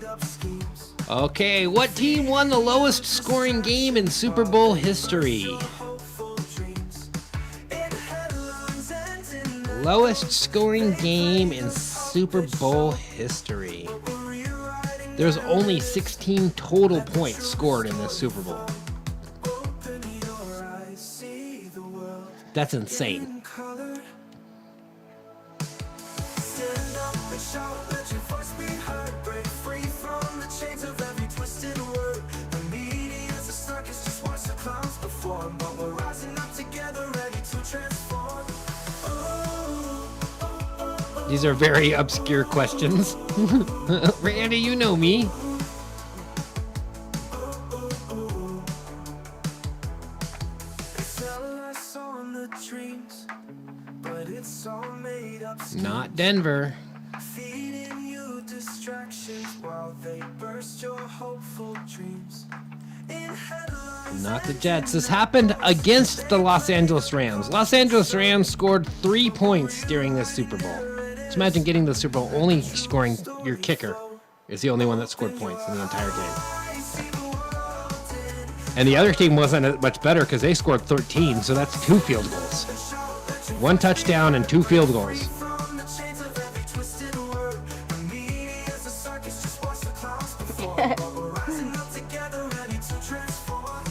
Okay, what team won the lowest scoring game in Super Bowl history? Lowest scoring game in Super Bowl history. There's only 16 total points scored in this Super Bowl. That's insane. Stand up and shout, let your voice be heard. Break free from the chains of every twisted word. The media's a circus, just watch the clowns perform. But we're rising up together, ready to transform. These are very obscure questions. Randy, you know me. It's on the dreams, but it's all made up. Not Denver. Feeding you distractions while they burst your hopeful dreams. In headlines, Not the Jets. This happened against the Los Angeles Rams. Los Angeles Rams scored 3 points during this Super Bowl. Just imagine getting the Super Bowl only scoring your kicker is the only one that scored points in the entire game. And the other team wasn't much better because they scored 13, so that's 2 field goals. 1 touchdown and 2 field goals. from the chains of every twisted word. The media's a circus, just watch the clowns perform. But we're rising up together, ready to transform.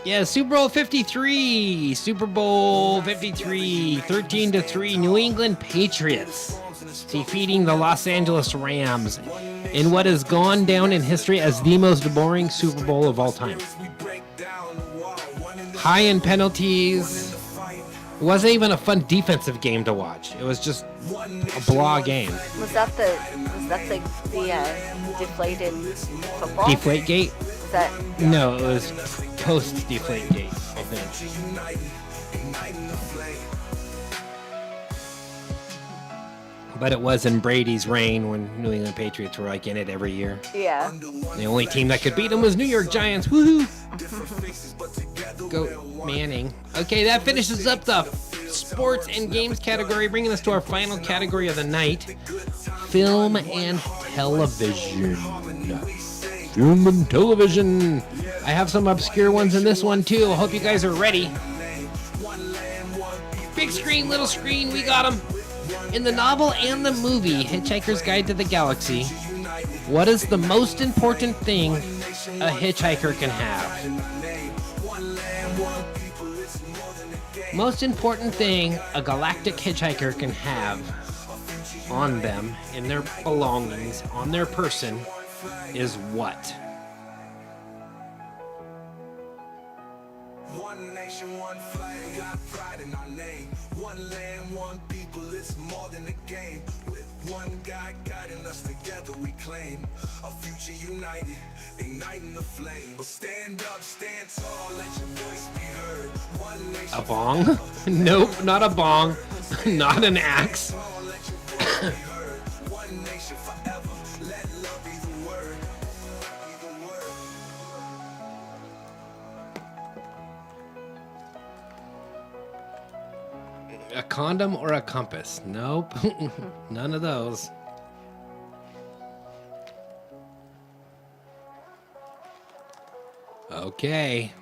Yeah, Super Bowl 53. Super Bowl 53. 13-3. New England Patriots defeating the Los Angeles Rams in what has gone down in history as the most boring Super Bowl of all time. High in penalties. It wasn't even a fun defensive game to watch. It was just a blah game. Was that the deflated football? Deflategate? Is that No, it was post-Deflategate, I think. But it was in Brady's reign when New England Patriots were like in it every year. yeah? The only team that could beat them was New York Giants. Woohoo! Go Manning. Okay, that finishes up the sports and games category, bringing us to our final category of the night. Film and television. Film and television. I have some obscure ones in this one too. I hope you guys are ready. Big screen, little screen, we got them. In the novel and the movie, Hitchhiker's Guide to the Galaxy, what is the most important thing a hitchhiker can have? Most important thing a galactic hitchhiker can have on them, in their belongings, on their person, is what? One nation, one flag, got pride in our name. One land, one people, it's more than a game. With one God guiding us together, we claim a future united, igniting the flame. Stand up, stand tall, let your voice be heard. One nation, A bong? Nope, not a bong. Not an axe. tall, let your voice be heard. One nation forever, let love be the word. Be the word. A condom or a compass? Nope. None of those. Okay.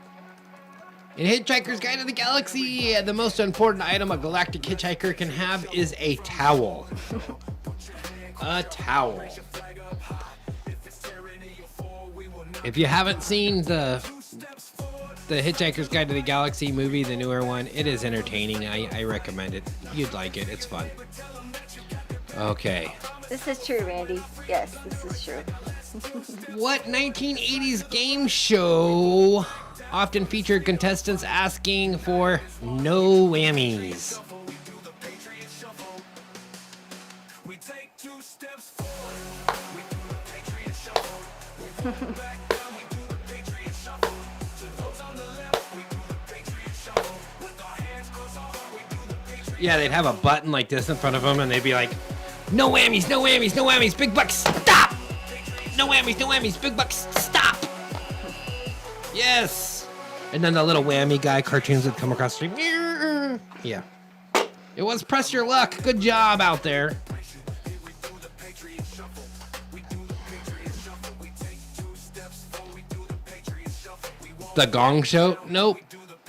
In Hitchhiker's Guide to the Galaxy, the most important item a galactic hitchhiker can have is a towel. A towel. If you haven't seen the Hitchhiker's Guide to the Galaxy movie, the newer one, it is entertaining. I recommend it. You'd like it. It's fun. Okay. This is true, Randy. Yes, this is true. What 1980s game show often featured contestants asking for no whammies? We take 2 steps forward, we do the Patriot shuffle. We fall back down, we do the Patriot shuffle. To those on the left, we do the Patriot shuffle. With our hands close our heart, we do the Patriot Yeah, they'd have a button like this in front of them, and they'd be like, no whammies, no whammies, no whammies, big bucks, stop! No whammies, big bucks, stop! Yes! And then the little whammy guy cartoons would come across the street. Yeah. It was Press Your Luck. Good job out there. The Gong Show? Nope.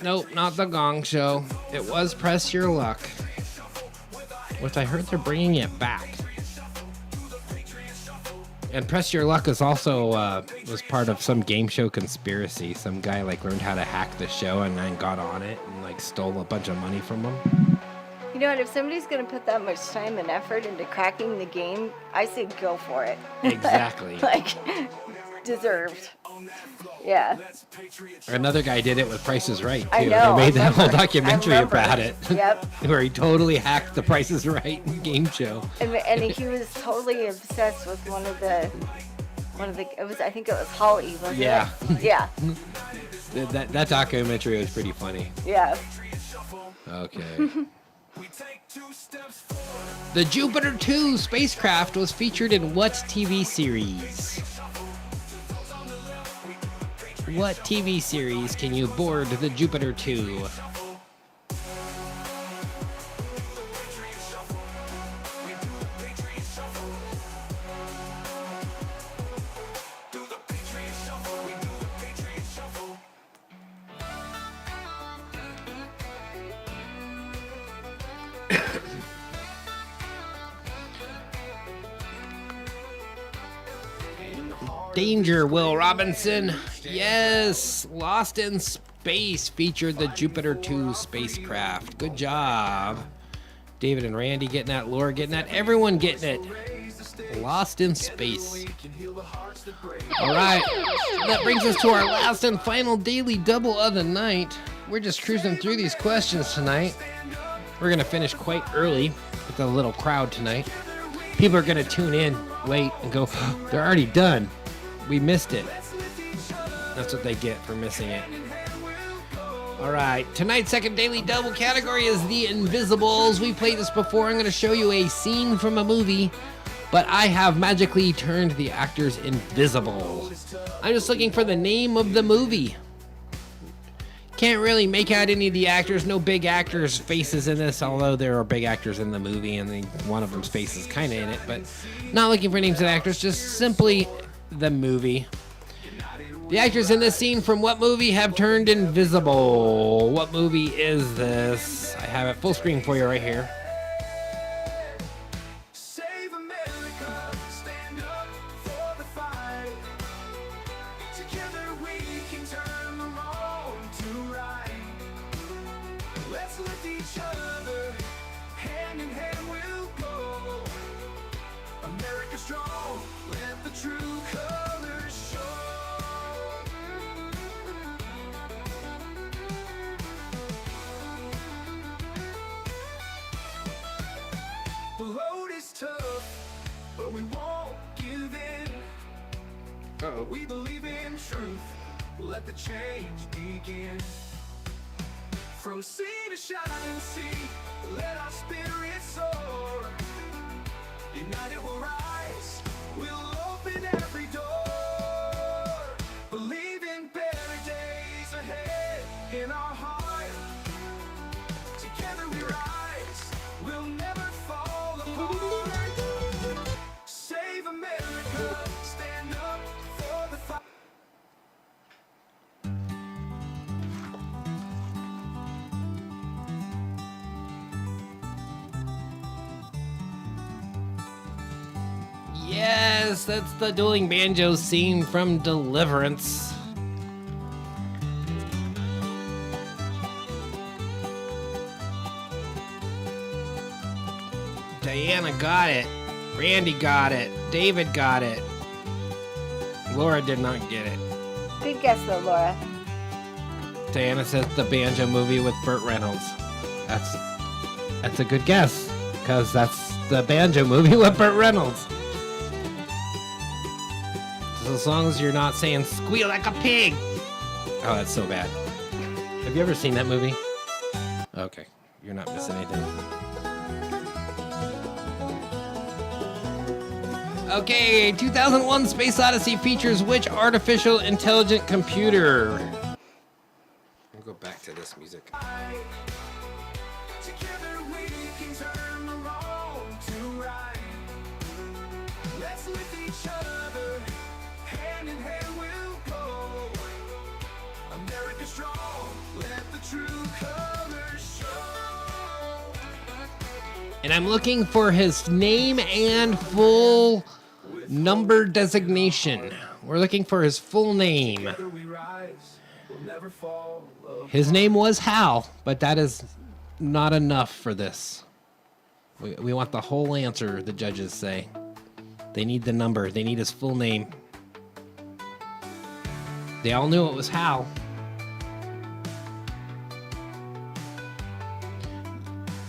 Nope, not the Gong Show. It was Press Your Luck. which I heard they're bringing it back. And Press Your Luck is also was part of some game show conspiracy. Some guy like learned how to hack the show and then got on it and like stole a bunch of money from them. You know what? If somebody's going to put that much time and effort into cracking the game, I say go for it. Exactly. Like, deserved. Yeah. Another guy did it with Price is Right, too. I know, They made that whole I documentary remember. about it. Yep. Where he totally hacked the Price is Right game show. And he was totally obsessed with one of the, I think it was Holly, wasn't Yeah. it? Yeah. That documentary was pretty funny. Yeah. Okay. The Jupiter 2 spacecraft was featured in what TV series? What TV series can you board the Jupiter 2? Danger, Will Robinson. Yes, Lost in Space featured the Jupiter 2 spacecraft. Good job. David and Randy getting that, Laura getting that, everyone getting it. Lost in Space. All right, that brings us to our last and final daily double of the night. We're just cruising through these questions tonight. We're going to finish quite early with a little crowd tonight. People are going to tune in late and go, oh, they're already done. We missed it. That's what they get for missing it. All right, tonight's second daily double category is The Invisibles. We played this before. I'm going to show you a scene from a movie, but I have magically turned the actors invisible. I'm just looking for the name of the movie. Can't really make out any of the actors. No big actors' faces in this, although there are big actors in the movie, and one of them's face is kind of in it, but not looking for names of actors, just simply the movie. The actors in this scene from what movie have turned invisible? What movie is this? I have it full screen for you right here. Save America, stand up for the fight. Together we can turn the wrong to right. Let's lift each other, hand in hand we'll go. America strong, let the true colors show. The road is tough, but we won't give in. We believe in truth, let the change begin. From sea to shining sea, let our spirits soar. United we'll rise, we'll open every door. Believe in better days ahead in our heart. Together we rise, we'll never fall apart. Save America, stand up for the fight. Yes, that's the dueling banjo scene from Deliverance. Diana got it. Randy got it. David got it. Laura did not get it. Good guess though, Laura. Diana says the banjo movie with Burt Reynolds. That's a good guess, because that's the banjo movie with Burt Reynolds. So as long as you're not saying squeal like a pig. Oh, that's so bad. Have you ever seen that movie? Okay, you're not missing anything. Okay, 2001 Space Odyssey features which artificial intelligent computer? I'll go back to this music. Together we can turn the wrong to right. Let's lift each other, hand in hand we'll go. America strong, let the true colors show. And I'm looking for his name and full number designation. We're looking for his full name. Together we rise, we'll never fall apart. His name was Hal, but that is not enough for this. We want the whole answer, the judges say. They need the number. They need his full name. They all knew it was Hal.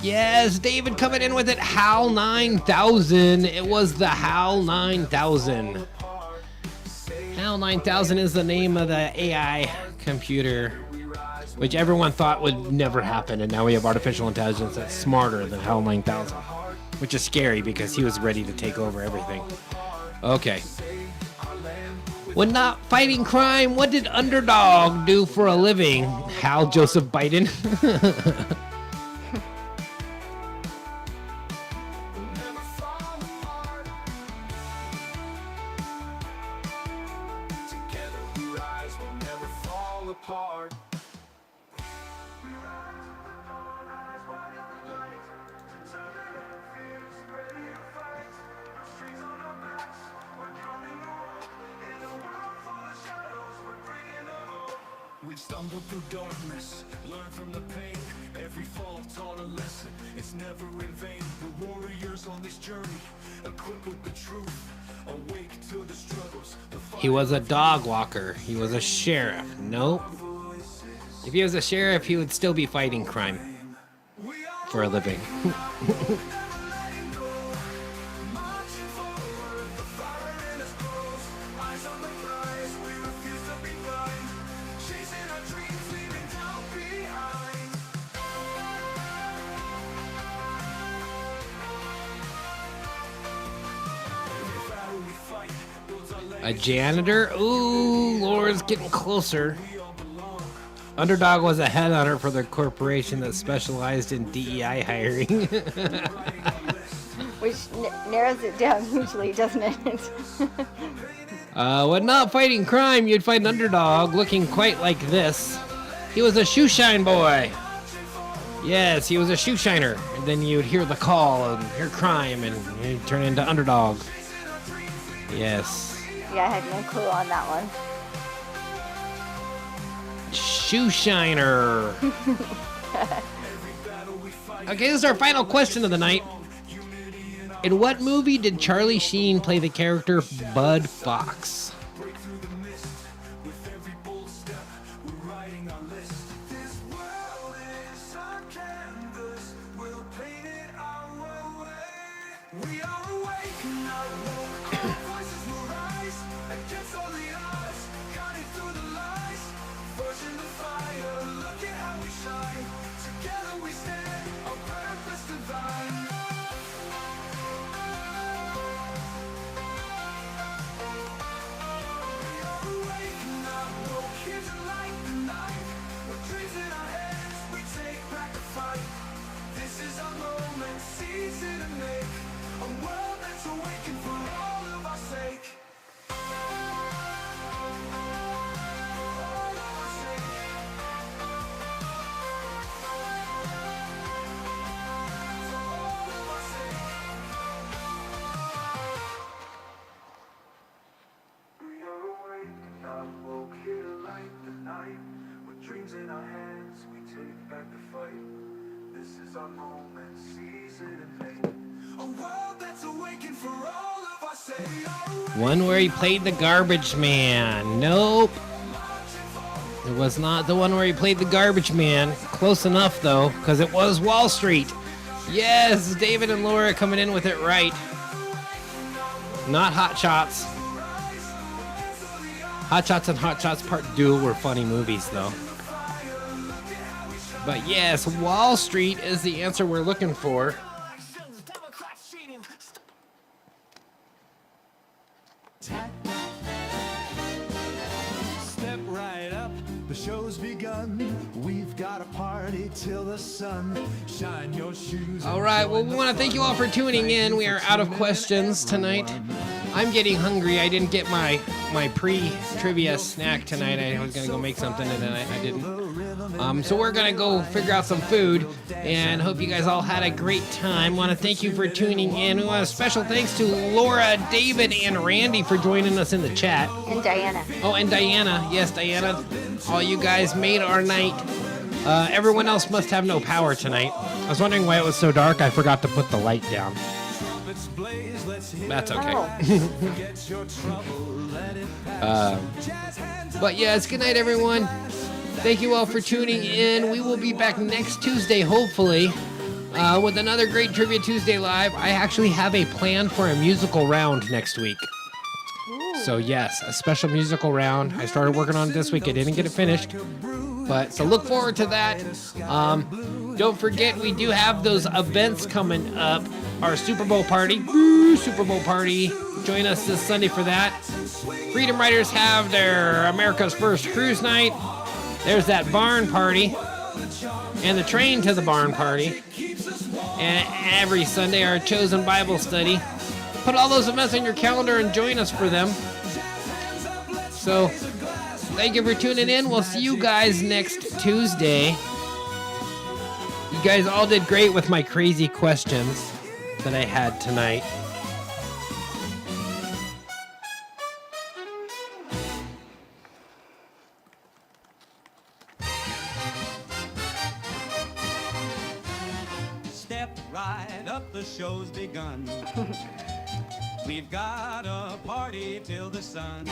Yes, David coming in with it. HAL 9000. It was the HAL 9000. HAL 9000 is the name of the AI computer, which everyone thought would never happen, and now we have artificial intelligence that's smarter than HAL 9000, which is scary because he was ready to take over everything. Okay. When not fighting crime, what did Underdog do for a living? Hal Joseph Biden. Together we rise, we'll never fall apart. We've stumbled through darkness, learned from the pain. Every fall taught a lesson, it's never in vain. The warriors on this journey, equipped with the truth, awake to the struggles. He was a dog walker. He was a sheriff. Nope. If he was a sheriff, he would still be fighting crime for a living. A janitor? Ooh, Laura's getting closer. Underdog was a headhunter for the corporation that specialized in DEI hiring. Which narrows it down hugely, doesn't it? When not fighting crime, you'd find Underdog looking quite like this. He was a shoe shine boy. Yes, he was a shoe shiner. And then you'd hear the call and hear crime and he'd turn into Underdog. Yes. Yeah, I had no clue on that one. Shoe shiner. Okay, this is our final question of the night. In what movie did Charlie Sheen play the character Bud Fox? One where he played the garbage man. Nope. It was not the one where he played the garbage man. Close enough, though, because it was Wall Street. Yes, David and Laura coming in with it right. Not Hot Shots. Hot Shots and Hot Shots Part 2 were funny movies, though. But yes, Wall Street is the answer we're looking for. Step right up, the show's begun. We've got a party till the sun. Shine your shoes. All right, well, we want to thank you all for tuning in. We are out of questions tonight. I'm getting hungry. I didn't get my pre-trivia snack tonight. I was going to go make something, and then I didn't. So we're gonna go figure out some food, and hope you guys all had a great time. Want to thank you for tuning in. We want a special thanks to Laura, David, and Randy for joining us in the chat. And Diana. Oh, and Diana. Yes, Diana. All you guys made our night. Everyone else must have no power tonight. I was wondering why it was so dark. I forgot to put the light down. That's okay. But yes, good night, everyone. Thank you all for tuning in. We will be back next Tuesday, hopefully, with another great Trivia Tuesday Live. I actually have a plan for a musical round next week. So yes, a special musical round. I started working on it this week. I didn't get it finished. But so look forward to that. Don't forget, we do have those events coming up. Our Super Bowl party. Woo, Super Bowl party. Join us this Sunday for that. Freedom Riders have their America's First Cruise Night. There's that barn party. And the train to the barn party. And every Sunday, our Chosen Bible study. Put all those events on your calendar and join us for them. So, thank you for tuning in. We'll see you guys next Tuesday. You guys all did great with my crazy questions that I had tonight. Step right up, the show's begun. We've got a party till the sun.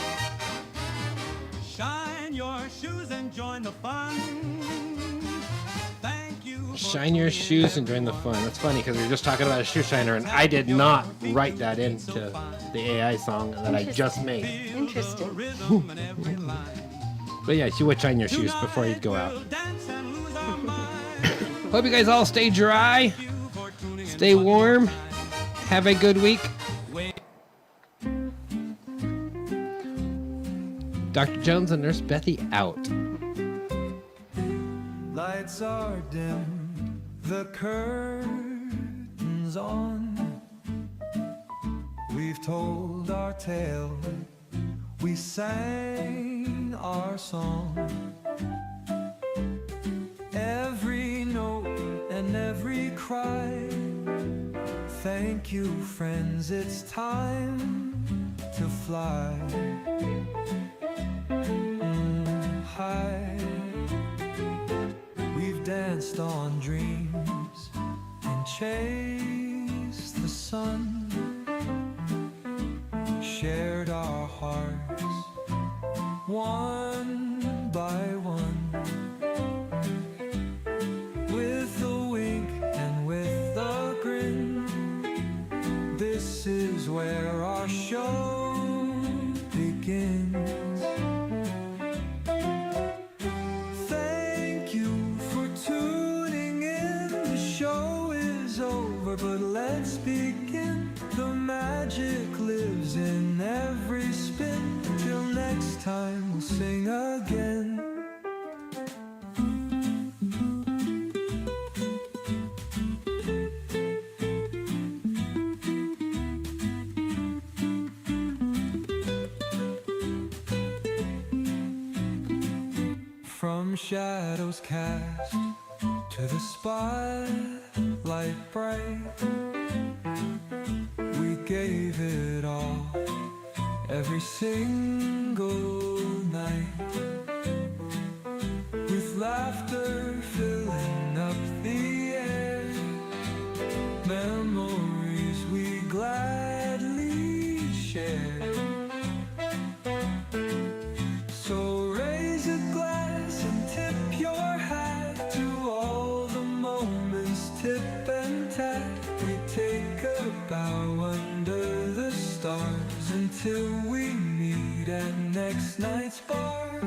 Shine your shoes and join the fun. Thank you. Shine your shoes and join the fun. That's funny because we were just talking about a shoe shiner, and I did not write that into the AI song that I just made. Interesting. But yeah, you would shine your shoes before you go out. Hope you guys all stay dry, stay warm, have a good week. Dr. Jones and Nurse Bethy out. Lights are dim, the curtains on. We've told our tale, we sang our song. Every note and every cry. Thank you, friends, it's time to fly. High. We've danced on dreams and chased the sun, shared our hearts one by one, with a wink and with a grin. This is where our show begins. But let's begin. The magic lives in every spin. Till next time we'll sing again. From shadows cast to the spotlight bright, we gave it all every single night, with laughter filling up the air, memories we gladly share. So raise a glass and tip your hat to all the moments, tip and tap. We take a bow under the stars until we meet at next night's bar.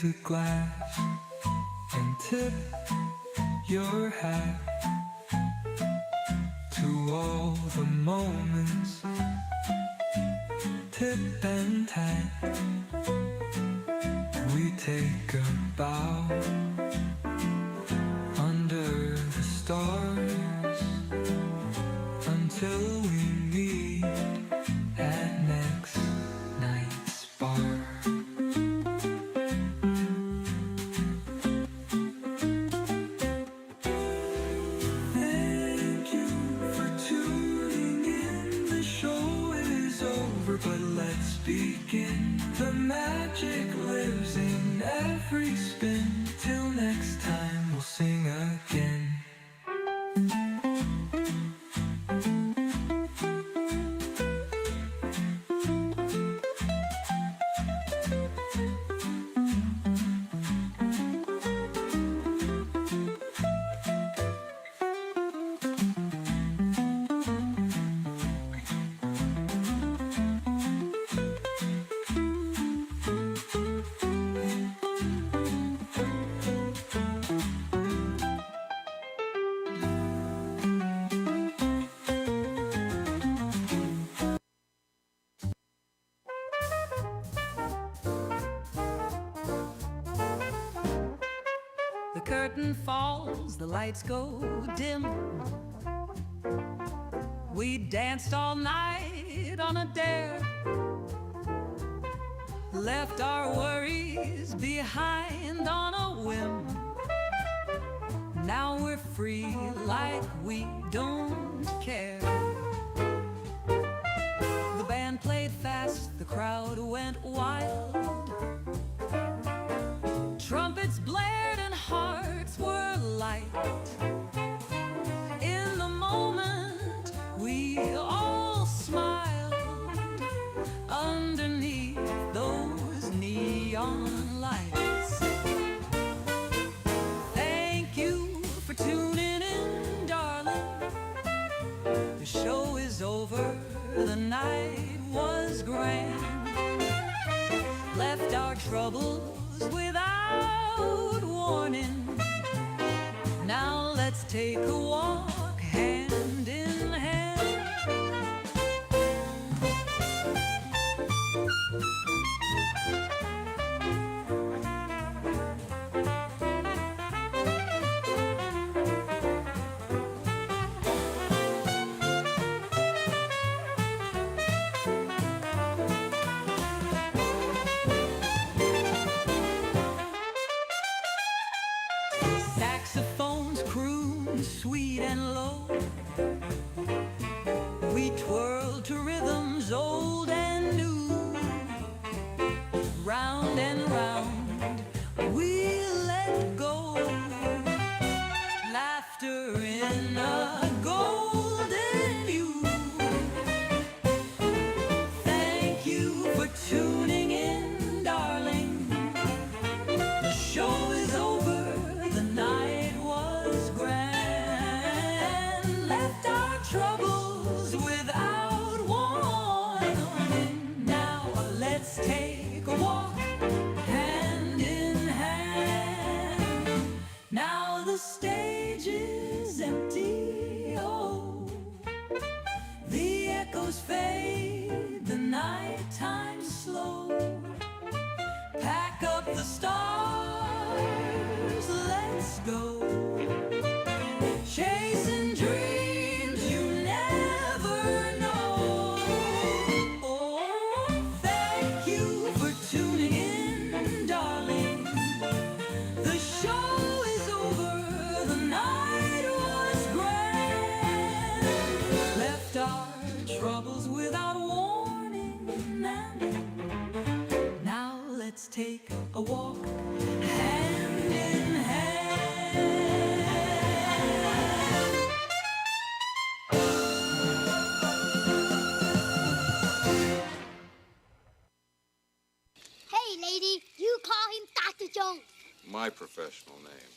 A glass and tip your hat to all the moments, tip and tap. We take a bow stars until we meet at next night's bar. Thank you for tuning in. The show is over, but let's begin. The magic lives in every spin. Till next time, we'll sing again. The curtain falls, the lights go dim. We danced all night on a dare, left our worries behind on a whim. Now we're free like we don't care. The band played fast, the crowd went wild. Trumpets blared and hearts were light. In the moment, we all smiled underneath those neon lights. Thank you for tuning in, darling. The show is over, the night was grand. Left our troubles without warning. Now let's take a walk hand in hand. Saxophones croon sweet and low. We twirl to rhythms old and new. Round and round we let go. Laughter in a golden hue. Thank you for tuning in, darling. The show is over, the night was grand. Left our troubles without warning. Now let's take a walk hand in hand. Now the stage is empty, oh. The echoes fade, the night time's slow. Pack up the stars, let's go. Chasing dreams you never know. Oh, thank you for tuning in, darling. The show is over, the night was grand. Left our troubles without warning. Now let's take a walk hand in hand. Hey, lady, you call him Dr. Jones. My professional name.